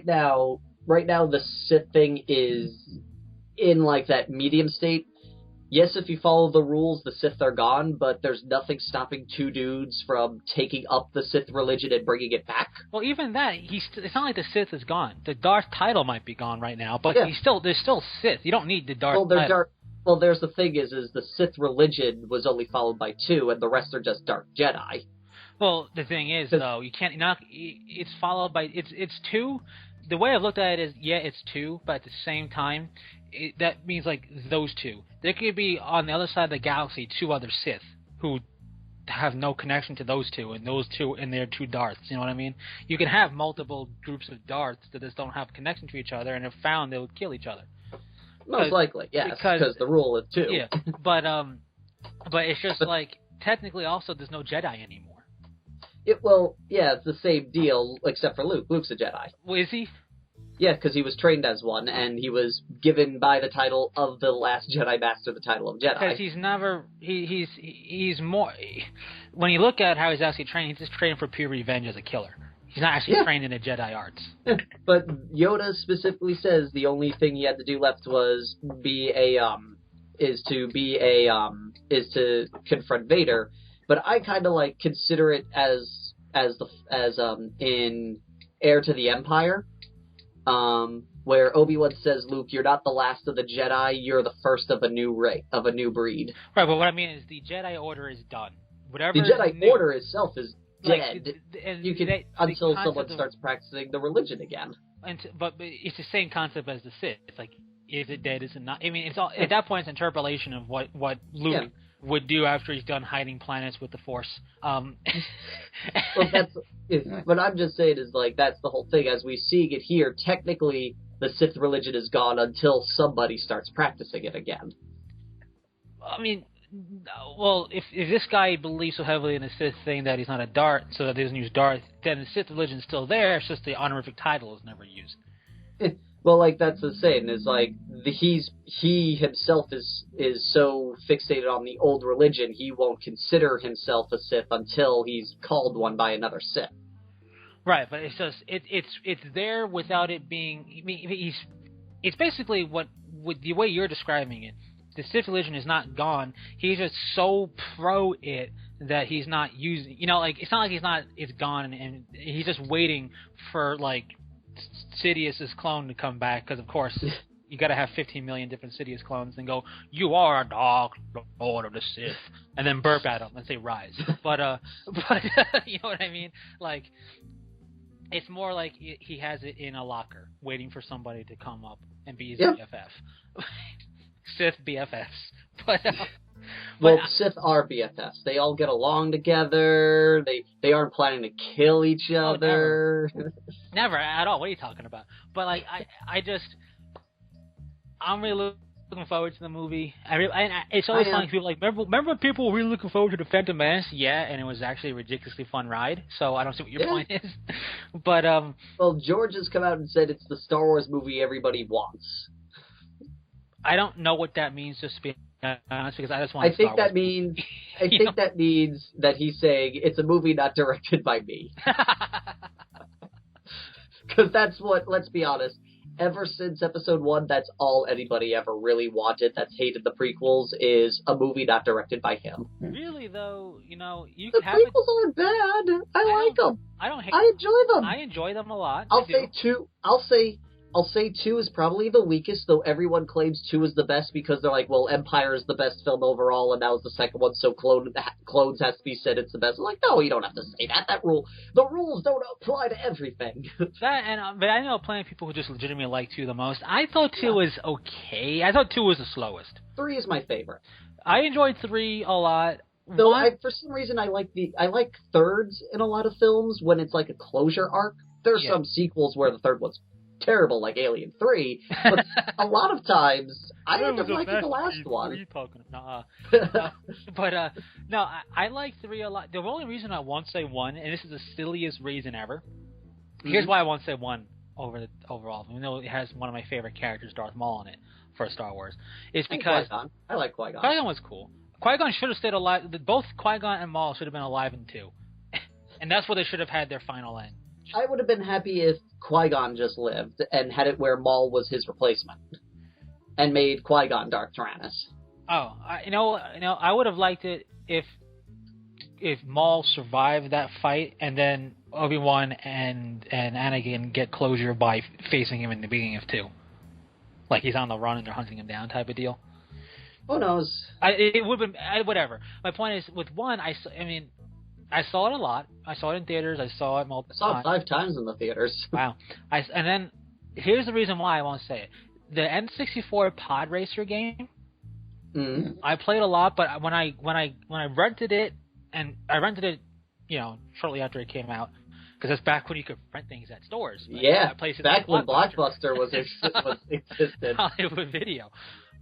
now the Sith thing is in that medium state. yes, if you follow the rules, the Sith are gone, but there's nothing stopping two dudes from taking up the Sith religion and bringing it back. Well, even that, it's not like the Sith is gone. The Darth title might be gone right now, but Yeah. there's still Sith. You don't need the Darth title. Well, there's the thing is the Sith religion was only followed by two, and the rest are just dark Jedi. Well, the thing is, though, you can't it's followed by it's two. The way I've looked at it is, yeah, it's two, but at the same time, that means like those two. There could be on the other side of the galaxy two other Sith who have no connection to those two, and those two and their two Darths. You know what I mean? You can have multiple groups of Darths that just don't have connection to each other, and if found, they would kill each other. Most likely, yes, because the rule is two. Yeah, but it's just like technically, also, there's no Jedi anymore. It's the same deal, except for Luke. Luke's a Jedi. Well, is he? Yeah, because he was trained as one, and he was given by the title of the last Jedi Master the title of Jedi. Because he's never... He's more... When you look at how he's actually trained, he's just trained for pure revenge as a killer. He's not actually trained in the Jedi arts. But Yoda specifically says the only thing he had to do left was to confront Vader. But I kind of consider it as in Heir to the Empire, where Obi-Wan says, Luke, you're not the last of the Jedi, you're the first of a new breed. Right, but what I mean is the Jedi Order is done. Whatever the Jedi Order itself is dead. Until someone starts practicing the religion again. But it's the same concept as the Sith. It's like, is it dead? Is it not? I mean, it's all at that point. It's interpolation of what Luke would do after he's done hiding planets with the Force. Well, what I'm just saying is that's the whole thing. As we see it here, technically the Sith religion is gone until somebody starts practicing it again. I mean, well, if this guy believes so heavily in the Sith thing that he's not a Darth, so that he doesn't use Darth, then the Sith religion is still there. It's just the honorific title is never used. Well, that's the saying, is he himself is so fixated on the old religion, he won't consider himself a Sith until he's called one by another Sith. Right, but it's just it's there without it being. I mean, it's basically with the way you're describing it. The Sith religion is not gone. He's just so pro it that he's not using. It's not like it's gone and he's just waiting for Sidious's clone to come back, because of course you got to have 15 million different Sidious clones and go, you are a dark lord of the Sith, and then burp at them and say rise. But you know what I mean? It's more like he has it in a locker waiting for somebody to come up and be his BFF. Sith BFFs. But Sith are BFFs. They all get along together. They aren't planning to kill each other. Never at all. What are you talking about? But I'm really looking forward to the movie. It's always funny. People remember when people were really looking forward to the Phantom Menace? Yeah, and it was actually a ridiculously fun ride. So I don't see what your point is. But well, George has come out and said it's the Star Wars movie everybody wants. I don't know what that means, just to be honest, because I just want. I think that means that he's saying it's a movie not directed by me. Because that's what. Let's be honest. Ever since Episode 1, that's all anybody ever really wanted. That's hated the prequels, is a movie not directed by him. Really, though, you the prequels aren't bad. I like them. I don't hate. I enjoy them. I enjoy them a lot. I'll say 2 is probably the weakest, though everyone claims 2 is the best because they're like, well, Empire is the best film overall, and that was the second one, so Clones has to be said it's the best. I'm like, no, you don't have to say that. The rules don't apply to everything. But I know plenty of people who just legitimately like 2 the most. I thought 2 was okay. I thought 2 was the slowest. 3 is my favorite. I enjoyed 3 a lot. Though for some reason I like thirds in a lot of films when it's like a closure arc. There's some sequels where the third one's terrible, like Alien 3, but a lot of times I end up liking the last one. What are you talking about? No, I like 3 a lot. The only reason I won't say 1, and this is the silliest reason ever, here's why I won't say 1 overall, even though it has one of my favorite characters, Darth Maul, in it for Star Wars, is because I like Qui-Gon. Qui-Gon was cool. Qui-Gon should have stayed alive. Both Qui-Gon and Maul should have been alive in 2, and that's where they should have had their final end. I would have been happy if Qui-Gon just lived and had it where Maul was his replacement and made Qui-Gon Darth Tyrannus. I would have liked it if Maul survived that fight and then Obi-Wan and Anakin get closure by facing him in the beginning of 2. Like he's on the run and they're hunting him down type of deal. Who knows? It would have been whatever. My point is, with 1, I saw it a lot. I saw it in theaters. I saw it multiple times. I saw it 5 times in the theaters. Wow. And then here's the reason why I won't say it. The N64 Pod Racer game, I played a lot, but when I rented it, and I rented it, shortly after it came out, because that's back when you could rent things at stores. Yeah, back when Blockbuster was existed. Hollywood Video.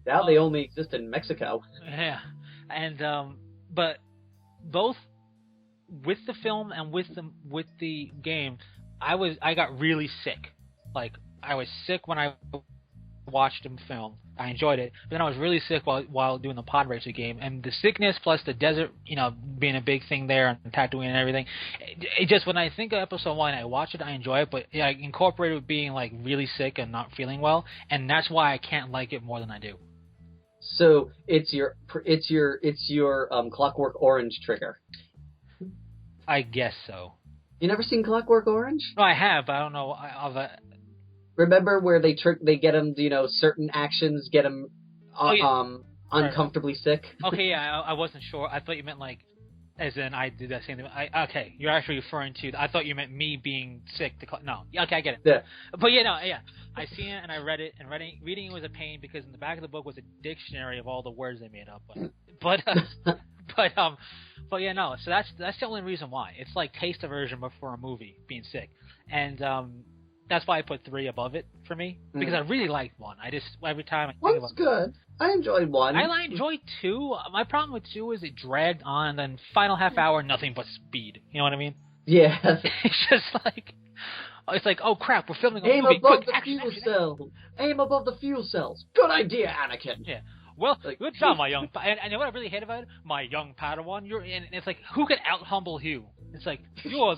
Now they only exist in Mexico. Yeah, and but both with the film and with the game, I got really sick. Like I was sick when I watched the film. I enjoyed it, but then I was really sick while doing the Pod Racer game, and the sickness plus the desert, being a big thing there and Tatooine and everything. It just, when I think of episode 1, I watch it, I enjoy it, but I incorporate it with being like really sick and not feeling well, and that's why I can't like it more than I do. So it's your Clockwork Orange trigger. I guess so. You never seen Clockwork Orange? No, I have, but I don't know. Remember where they get him, certain actions get him uncomfortably sick? Okay, yeah, I wasn't sure. I thought you meant like, as in I did that same thing. Okay, you're actually referring to, I thought you meant me being sick. No, okay, I get it. Yeah. But yeah, I seen it and I read it, and reading it was a pain because in the back of the book was a dictionary of all the words they made up. But yeah, no. So that's the only reason why. It's like taste aversion, but for a movie, being sick, and that's why I put 3 above it for me, because I really liked 1. I just, every time I think One's good. I enjoyed 1. I enjoyed 2. My problem with 2 is it dragged on, and then final half hour, nothing but speed. You know what I mean? Yeah. It's just like, it's like, oh crap, we're filming a Aim movie. above Quick, the action, fuel action, cell. Aim above the fuel cells. Good idea, Anakin. Yeah. Well, good job, my young. And you know what I really hate about it? My young Padawan. And it's like, who can out humble you? It's like you are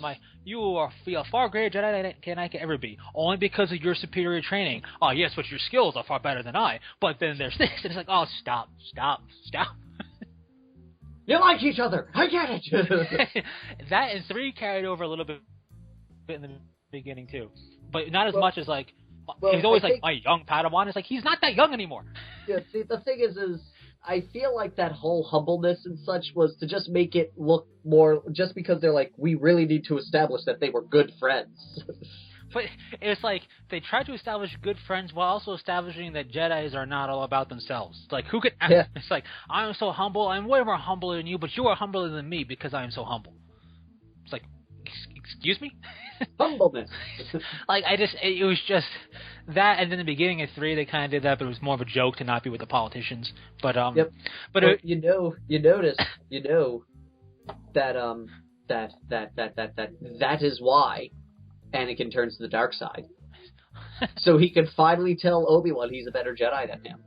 far greater Jedi than I can ever be, only because of your superior training. Oh yes, but your skills are far better than I. But then there's this, and it's like, oh stop. You like each other. I get it. That and 3 carried over a little bit in the beginning too, but not as much as like. He's always like, my young Padawan. It's like, he's not that young anymore. Yeah, see, the thing is I feel like that whole humbleness and such was to just make it look more, just because they're like, we really need to establish that they were good friends. But it's like, they tried to establish good friends while also establishing that Jedis are not all about themselves. It's like, who could... Yeah. It's like, I'm so humble, I'm way more humble than you, but you are humbler than me because I am so humble. It's like, excuse me? Humbleness. Like, it was just that, and then the beginning of 3 they kind of did that, but it was more of a joke to not be with the politicians. But yep. But you notice that is why Anakin turns to the dark side, so he can finally tell Obi-Wan he's a better Jedi than him.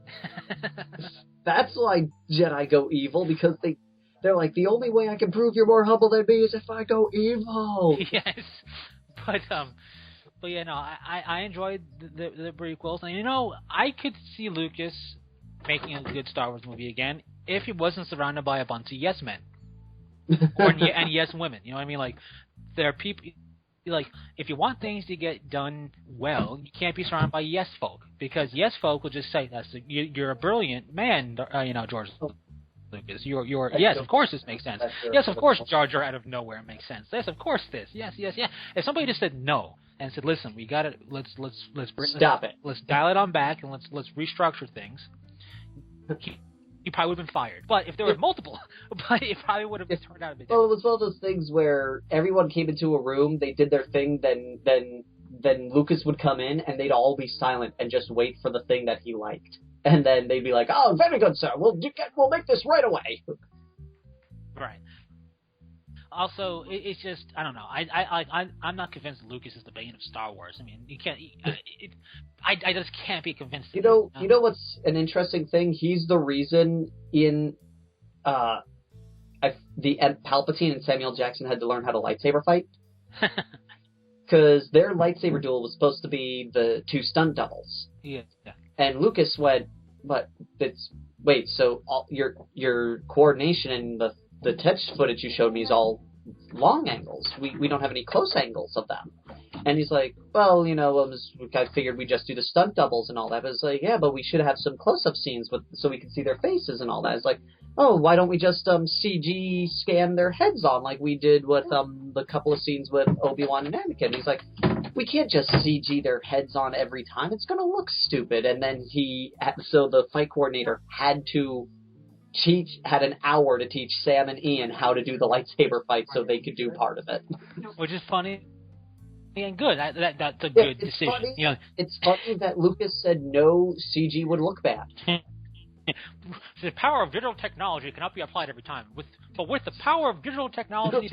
That's why Jedi go evil, because they're like, the only way I can prove you're more humble than me is if I go evil. Yes. But yeah, no, I enjoyed the prequels, and I could see Lucas making a good Star Wars movie again if he wasn't surrounded by a bunch of yes men and yes women. You know what I mean? Like, there are people, like, if you want things to get done well, you can't be surrounded by yes folk, because yes folk will just say, you're a brilliant man, George Lucas. Yes, of course this makes sense. Yes, of course Jar Jar out of nowhere makes sense. Yes, of course this. Yes. If somebody just said no and said, "Listen, we got it. Let's stop it. Let's dial it on back and let's restructure things." He probably would have been fired. But if there were multiple, it probably would have turned out a bit different. Well, it was one of those things where everyone came into a room, they did their thing, then Lucas would come in and they'd all be silent and just wait for the thing that he liked. And then they'd be like, "Oh, very good, sir. We'll make this right away." Right. Also, it's just, I don't know. I'm not convinced Lucas is the bane of Star Wars. I mean, you can't. I just can't be convinced. You know what's an interesting thing? He's the reason in Palpatine and Samuel Jackson had to learn how to lightsaber fight, because their lightsaber duel was supposed to be the 2 stunt doubles. Yeah. And Lucas went, but wait, so your coordination and the test footage you showed me is all long angles. We don't have any close angles of them. And he's like, well, I figured we'd just do the stunt doubles and all that. But it's like, yeah, but we should have some close-up scenes so we can see their faces and all that. It's like, oh, why don't we just CG scan their heads on like we did with the couple of scenes with Obi-Wan and Anakin? He's like, we can't just CG their heads on every time. It's going to look stupid. And then so the fight coordinator had an hour to teach Sam and Ian how to do the lightsaber fight so they could do part of it. Which is funny and good. That's a good decision. Funny. It's funny that Lucas said no CG would look bad. The power of digital technology cannot be applied every time. But with the power of digital technology,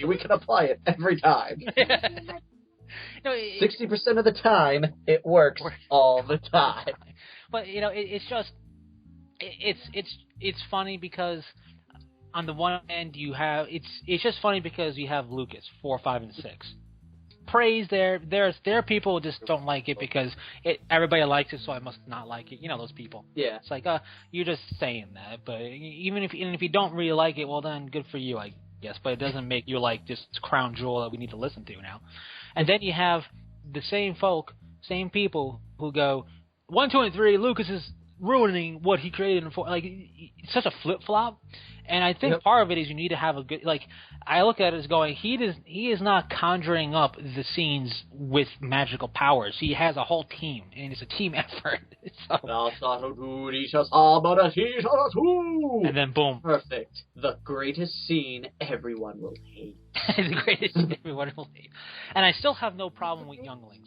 we can apply it every time. 60% of the time, it works all the time. But it's just it's funny because on the one end it's just funny because you have Lucas 4, 5, and 6. Praise there are people who just don't like it because everybody likes it, so I must not like it. Those people. Yeah. It's like you're just saying that, but even if you don't really like it, well then good for you, I guess. But it doesn't make you like this crown jewel that we need to listen to now. And then you have the same people who go 1, 2, and 3. Lucas is ruining what he created in 4. Like, it's such a flip flop. And I think part of it is you need to have a good, I look at it as going, he is not conjuring up the scenes with magical powers. He has a whole team, and it's a team effort. And then boom. Perfect. The greatest scene everyone will hate. The greatest scene everyone will hate. And I still have no problem with younglings.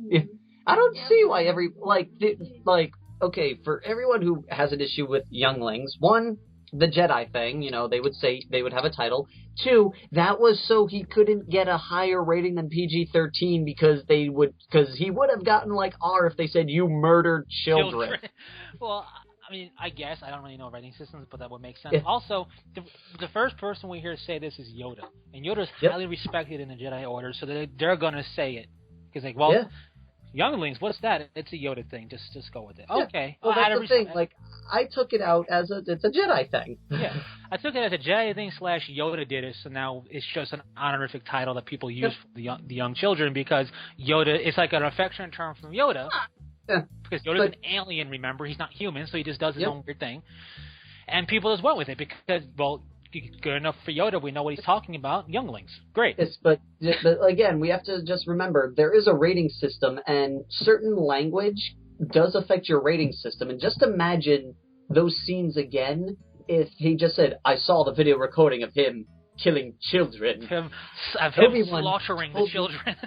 Yeah. I don't see why okay, for everyone who has an issue with younglings, one, the Jedi thing, they would say they would have a title. 2, that was so he couldn't get a higher rating than PG-13 because he would have gotten R if they said you murdered children. Well, I mean, I guess I don't really know rating systems, but that would make sense. Yeah. Also, the first person we hear say this is Yoda, and Yoda's highly respected in the Jedi Order, so they're gonna say it because younglings, what's that? It's a Yoda thing. Just go with it. Yeah. Okay. Well, that's the thing. I took it out as it's a Jedi thing. Yeah. I took it as a Jedi thing / Yoda did it, so now it's just an honorific title that people use for the young children because Yoda, it's like an affectionate term from Yoda. Yeah. Because Yoda's an alien, remember? He's not human, so he just does his own weird thing. And people just went with it because, good enough for Yoda. We know what he's talking about. Younglings. Great. Yes, but again, we have to just remember there is a rating system, and certain language does affect your rating system. And just imagine those scenes again if he just said, I saw the video recording of him killing children. Him slaughtering the children.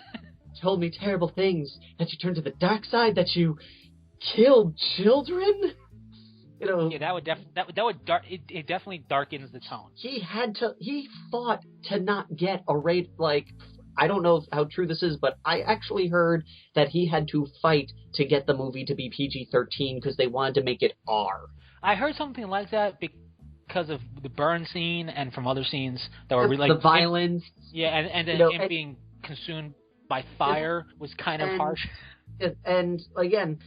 Told me terrible things, that you turned to the dark side, that you killed children. Yeah, that would it definitely darkens the tone. He fought to not get a rate, I don't know how true this is, but I actually heard that he had to fight to get the movie to be PG-13 because they wanted to make it R. I heard something like that because of the burn scene and from other scenes that were really... The violence. Yeah, and then being consumed by fire was kind of harsh. And, again...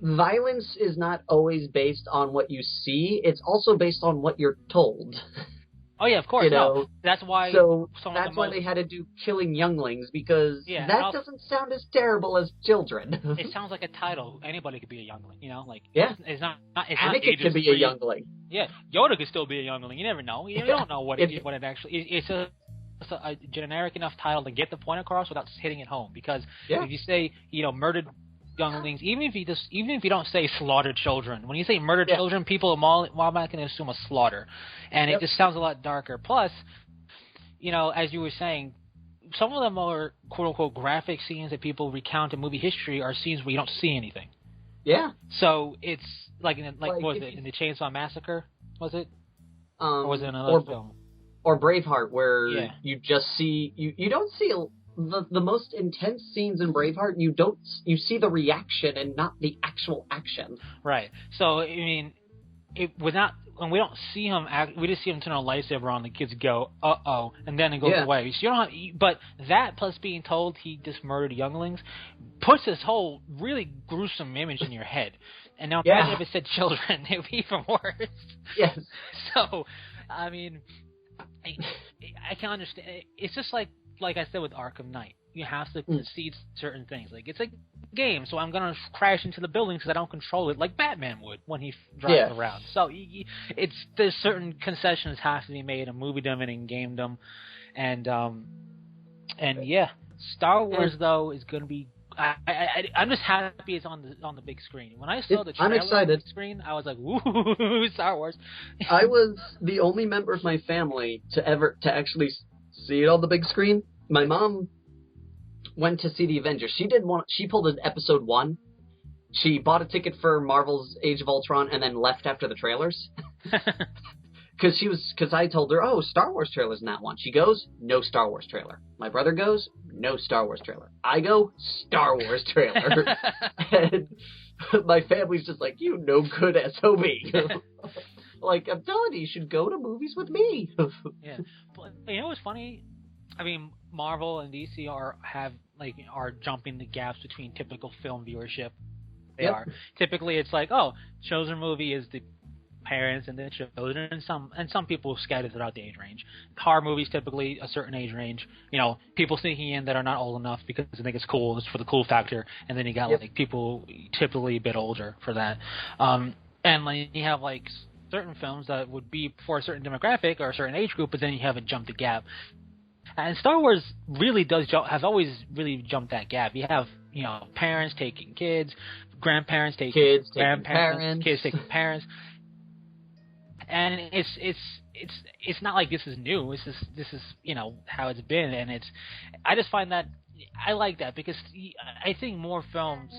Violence is not always based on what you see. It's also based on what you're told. Oh, yeah, of course. No. That's why... that's why they had to do killing younglings, because that doesn't sound as terrible as children. It sounds like a title. Anybody could be a youngling, It's not Anakin could be a youngling. Yeah, Yoda could still be a youngling. You never know. You don't know what it actually... It's a generic enough title to get the point across without hitting it home, because if you say, murdered younglings, even if you don't say slaughtered children, when you say murdered children, people are not going to assume a slaughter, and it just sounds a lot darker. Plus, as you were saying, some of the more quote unquote graphic scenes that people recount in movie history are scenes where you don't see anything. Yeah. So it's what was it in the Chainsaw Massacre? Was it? Or was it another film? Or Braveheart, where you just see you don't see the most intense scenes in Braveheart. You see the reaction and not the actual action. Right. So I mean, when we don't see him we just see him turn a lightsaber on, the kids go, uh-oh, and then it goes away. So you don't have, but that plus being told he just murdered younglings puts this whole really gruesome image in your head And now imagine if it said children, it would be even worse. Yes. So, I mean, I can understand. It's just like I said with Arkham Knight. You have to concede certain things. Like, it's a game, so I'm going to crash into the building because I don't control it like Batman would when he drives around. So there's certain concessions have to be made in moviedom and in gamedom. And yeah, Star Wars, though, is going to be... I'm just happy it's on the big screen. When I saw the trailer on the big screen, I was like, "Woo, Star Wars!" I was the only member of my family to actually see it on the big screen. My mom went to see the Avengers. She pulled an episode 1. She bought a ticket for Marvel's Age of Ultron and then left after the trailers. Because I told her, oh, Star Wars trailer's in that one. She goes, no Star Wars trailer. My brother goes, no Star Wars trailer. I go, Star Wars trailer. And my family's just like, you no good SOB. Like, I'm telling you should go to movies with me. Yeah. But you know what's funny? I mean, Marvel and DC are jumping the gaps between typical film viewership. They are. Typically, it's like, oh, chosen movie is the parents and the children, and some people scattered throughout the age range. Horror movies typically a certain age range. You know, people sneaking in that are not old enough because they think it's cool, it's for the cool factor, and then you got like people typically a bit older for that. And like you have like certain films that would be for a certain demographic or a certain age group, but then you haven't jumped the gap. And Star Wars really has always really jumped that gap. You have, you know, parents taking kids, grandparents taking kids, grandparents, kids taking parents. And it's not like this is new. This is you know how it's been, and I just find that I like that because I think more films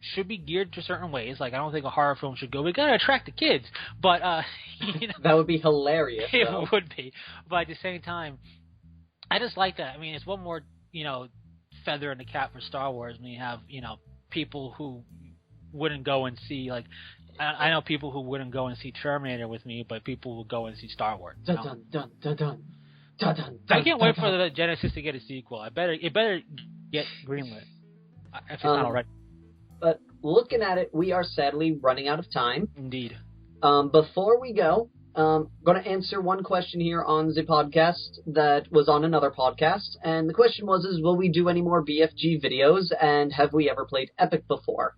should be geared to certain ways. Like I don't think a horror film should go, we gotta attract the kids, but you know, that would be hilarious. It would be, but at the same time, I just like that. I mean, it's one more feather in the cap for Star Wars when you have people who wouldn't go and see like. I know people who wouldn't go and see Terminator with me, but people will go and see Star Wars. Dun, dun, dun, dun, dun, dun, dun, I can't wait for the Genesis to get a sequel. It better get greenlit if it's not already. But looking at it, we are sadly running out of time. Indeed. Before we go, going to answer one question here on the podcast that was on another podcast, and the question was: will we do any more BFG videos, and have we ever played Epic before?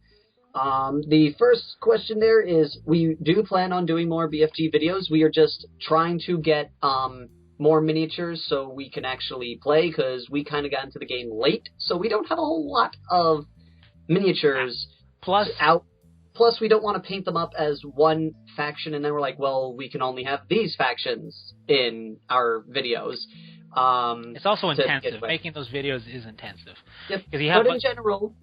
The first question there is, we do plan on doing more BFG videos. We are just trying to get more miniatures so we can actually play, because we kind of got into the game late, so we don't have a whole lot of miniatures out. Plus, we don't want to paint them up as one faction, and then we're like, well, we can only have these factions in our videos. It's also intensive. Making those videos is intensive. Yep. But in general,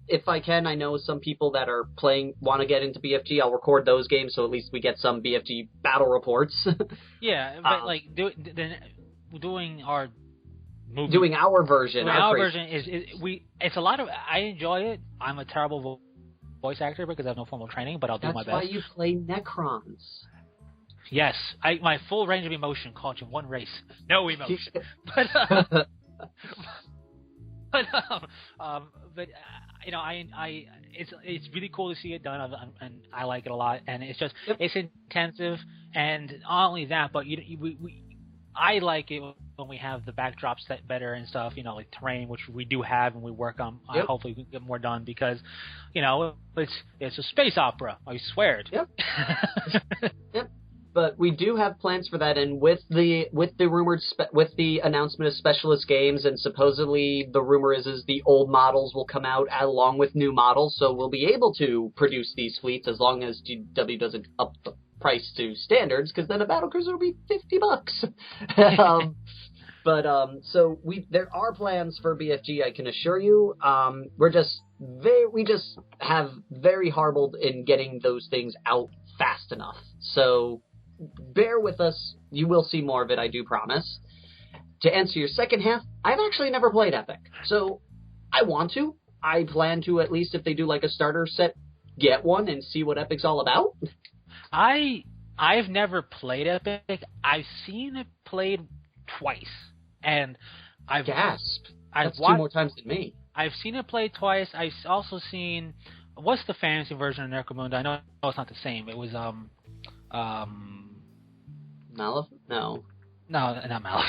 if I can, I know some people that are playing want to get into BFG. I'll record those games, so at least we get some BFG battle reports. Yeah, but doing our movie, doing our version. Our version it's a lot of. I enjoy it. I'm a terrible voice actor because I have no formal training, but I'll do my best. That's why you play Necrons. Yes, my full range of emotion caught in one race. No emotion. But it's really cool to see it done, and I like it a lot. And it's just it's intensive, and not only that, but I like it when we have the backdrops set better and stuff. Like terrain, which we do have, and we work on. Hopefully, we can get more done because, it's a space opera. I swear it. Yep. Yep. But we do have plans for that, and with the rumored with the announcement of Specialist Games, and supposedly the rumor is the old models will come out along with new models, so we'll be able to produce these fleets as long as GW doesn't up the price to standards, because then a battlecruiser will be $50. So there are plans for BFG, I can assure you. We just have very harbled in getting those things out fast enough. So bear with us. You will see more of it, I do promise. To answer your second half, I've actually never played Epic. So I want to. I plan to, at least if they do like a starter set, get one and see what Epic's all about. I've never played Epic. I've seen it played twice. And That's 2 more times than me. I've seen it played twice. I've also seen what's the fantasy version of Necromunda? I know it's not the same. It was Malif? No. No, not Malif.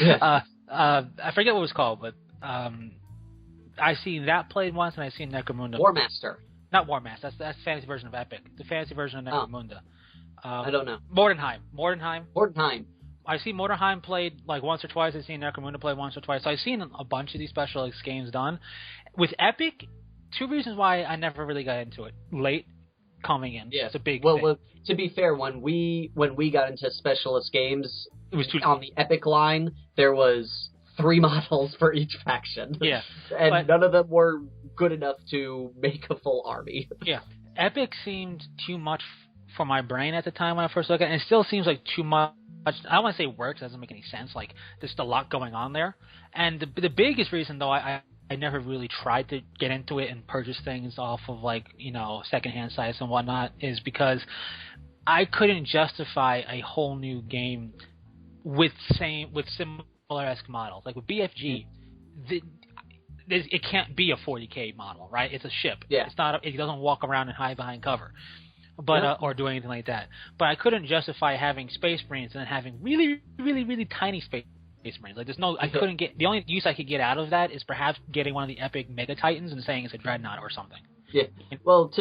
Yeah. I forget what it was called, but I seen that played once, and I seen Necromunda. Warmaster. Not Warmaster. That's the fantasy version of Epic. The fantasy version of Necromunda. I don't know. Mordenheim. I see Mordenheim played like once or twice. I've seen Necromunda played once or twice. So I've seen a bunch of these special games done. With Epic, two reasons why I never really got into it. Late coming in. Yeah. It's a big thing. Well, to be fair, when we got into specialist games, it was on the Epic line, there was 3 models for each faction. Yeah. And none of them were good enough to make a full army. Yeah. Epic seemed too much for my brain at the time when I first looked at it, and it still seems like too much. I don't want to say works, it doesn't make any sense. Like, there's a lot going on there. And the biggest reason, though, I never really tried to get into it and purchase things off of, like, secondhand sites and whatnot, is because I couldn't justify a whole new game with similar-esque models. Like, with BFG, it can't be a 40K model, right? It's a ship. Yeah. It's not. It doesn't walk around and hide behind cover. But or do anything like that. But I couldn't justify having Space Marines and then having really, really, really tiny Space Marines. Like, there's no, I couldn't get, the only use I could get out of that is perhaps getting one of the Epic Mega Titans and saying it's a Dreadnought or something. Yeah. Well,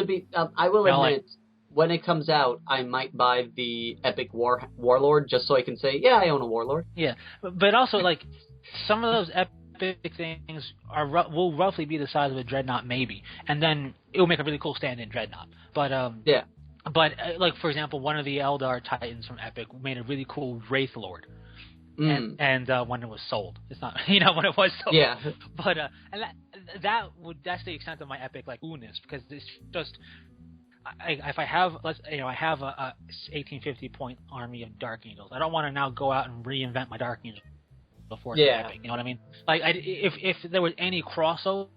I will admit, when it comes out, I might buy the Epic Warlord just so I can say, yeah, I own a Warlord. Yeah, but also, like, some of those Epic things will roughly be the size of a Dreadnought, maybe, and then it will make a really cool stand-in Dreadnought. But yeah. But, like, for example, one of the Eldar Titans from Epic made a really cool Wraith Lord. And when it was sold. It's not, when it was sold. Yeah. But, and that's the extent of my Epic, like, ooh-ness, because it's just, if I have, I have a 1850 point army of Dark Angels. I don't want to now go out and reinvent my Dark Angels before it's Epic, you know what I mean? Like, if there was any crossover,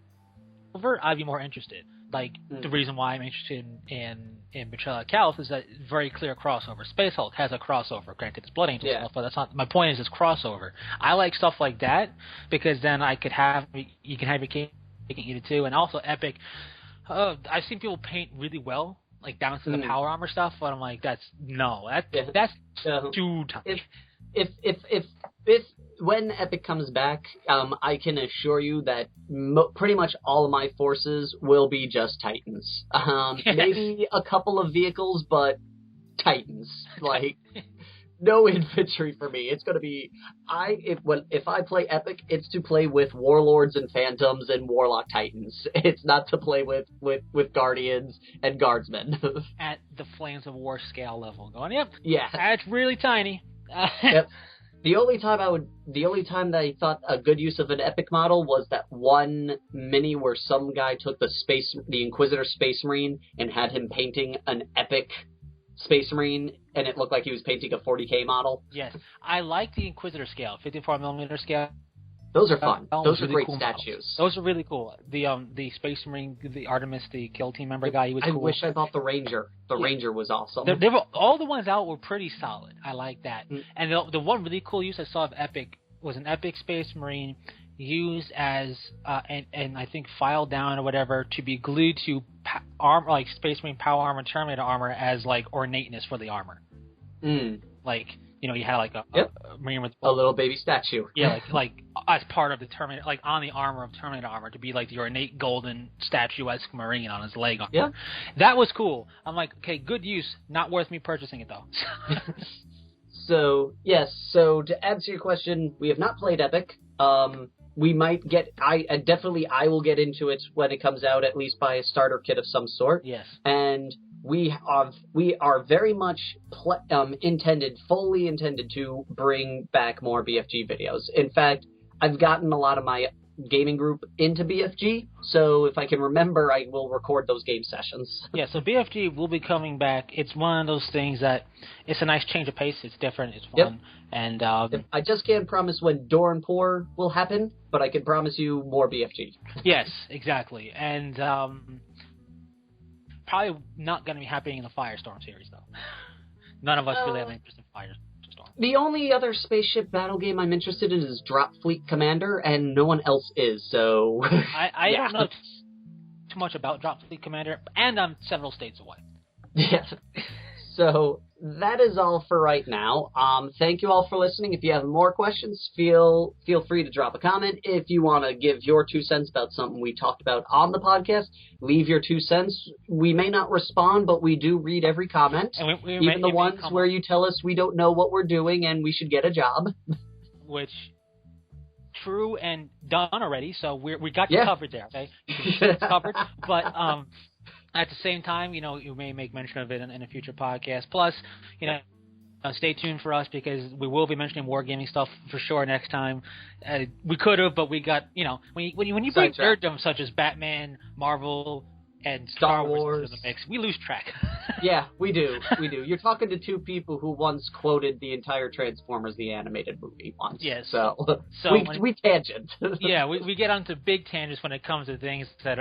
I'd be more interested. Like, the reason why I'm interested in Betrayal at Calth is that very clear crossover. Space Hulk has a crossover. Granted, it's Blood Angel stuff, but that's not my point. Is it's crossover. I like stuff like that because then you can have your cake and eat it too. And also Epic. I've seen people paint really well, like down to the power armor stuff, but I'm like, that's too tiny. If when Epic comes back, I can assure you that pretty much all of my forces will be just Titans. Maybe a couple of vehicles, but Titans. Like, no infantry for me. It's going to be if I play Epic, it's to play with Warlords and Phantoms and Warlock Titans. It's not to play with Guardians and Guardsmen. At the Flames of War scale level, going, yep, yeah, that's really tiny. Yep. The only time that I thought a good use of an Epic model was that one mini where some guy took the Inquisitor Space Marine and had him painting an Epic Space Marine, and it looked like he was painting a 40K model. Yes, I like the Inquisitor scale, 54mm scale. Those are fun. Those are really great cool statues. Models. Those are really cool. The Space Marine, the Artemis, the Kill Team member guy, he was cool. I wish I bought the Ranger. The Ranger was awesome. All the ones out were pretty solid. I like that. And the one really cool use I saw of Epic was an Epic Space Marine used as and I think filed down or whatever to be glued to armor, like Space Marine power armor, Terminator armor, as like ornateness for the armor. Like, you had like a Marine with a little baby statue. Yeah, like as part of the Terminator, like on the armor of Terminator armor, to be like the ornate golden statuesque Marine on his leg. Yeah, that was cool. I'm like, okay, good use. Not worth me purchasing it though. So yes. So to answer your question, we have not played Epic. We might get. I will get into it when it comes out. At least buy a starter kit of some sort. Yes. And we are very much fully intended to bring back more BFG videos. In fact, I've gotten a lot of my gaming group into BFG, so if I can remember, I will record those game sessions. Yeah, so BFG will be coming back. It's one of those things that it's a nice change of pace. It's different. It's fun. Yep. And I just can't promise when Doranpur will happen, but I can promise you more BFG. Yes, exactly. And probably not going to be happening in the Firestorm series, though. None of us really have interest in Firestorm. The only other spaceship battle game I'm interested in is Drop Fleet Commander, and no one else is, so... I don't know too much about Drop Fleet Commander, and I'm several states away. Yeah. So that is all for right now. Thank you all for listening. If you have more questions, feel free to drop a comment. If you want to give your 2 cents about something we talked about on the podcast, leave your 2 cents. We may not respond, but we do read every comment, and even the ones where you tell us we don't know what we're doing and we should get a job. Which, true and done already, so we got you covered there, okay? It's covered, but at the same time, you know, you may make mention of it in a future podcast. Plus, you know, stay tuned for us because we will be mentioning wargaming stuff for sure next time. We could have, but we got, you know, when you bring nerddom such as Batman, Marvel, and Star Wars into the mix, we lose track. Yeah, we do. You're talking to 2 people who once quoted the entire Transformers the animated movie once. Yes. So we tangent. Yeah, we get onto big tangents when it comes to things that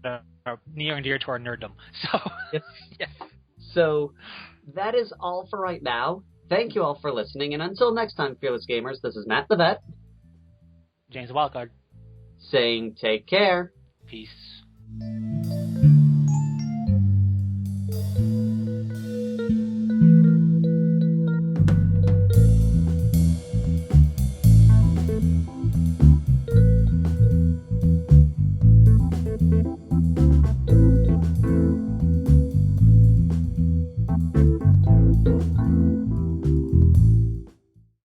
are near and dear to our nerddom. So yeah. So that is all for right now. Thank you all for listening, and until next time, Fearless Gamers, this is Matt the Vet. James the Wildcard. Saying take care. Peace.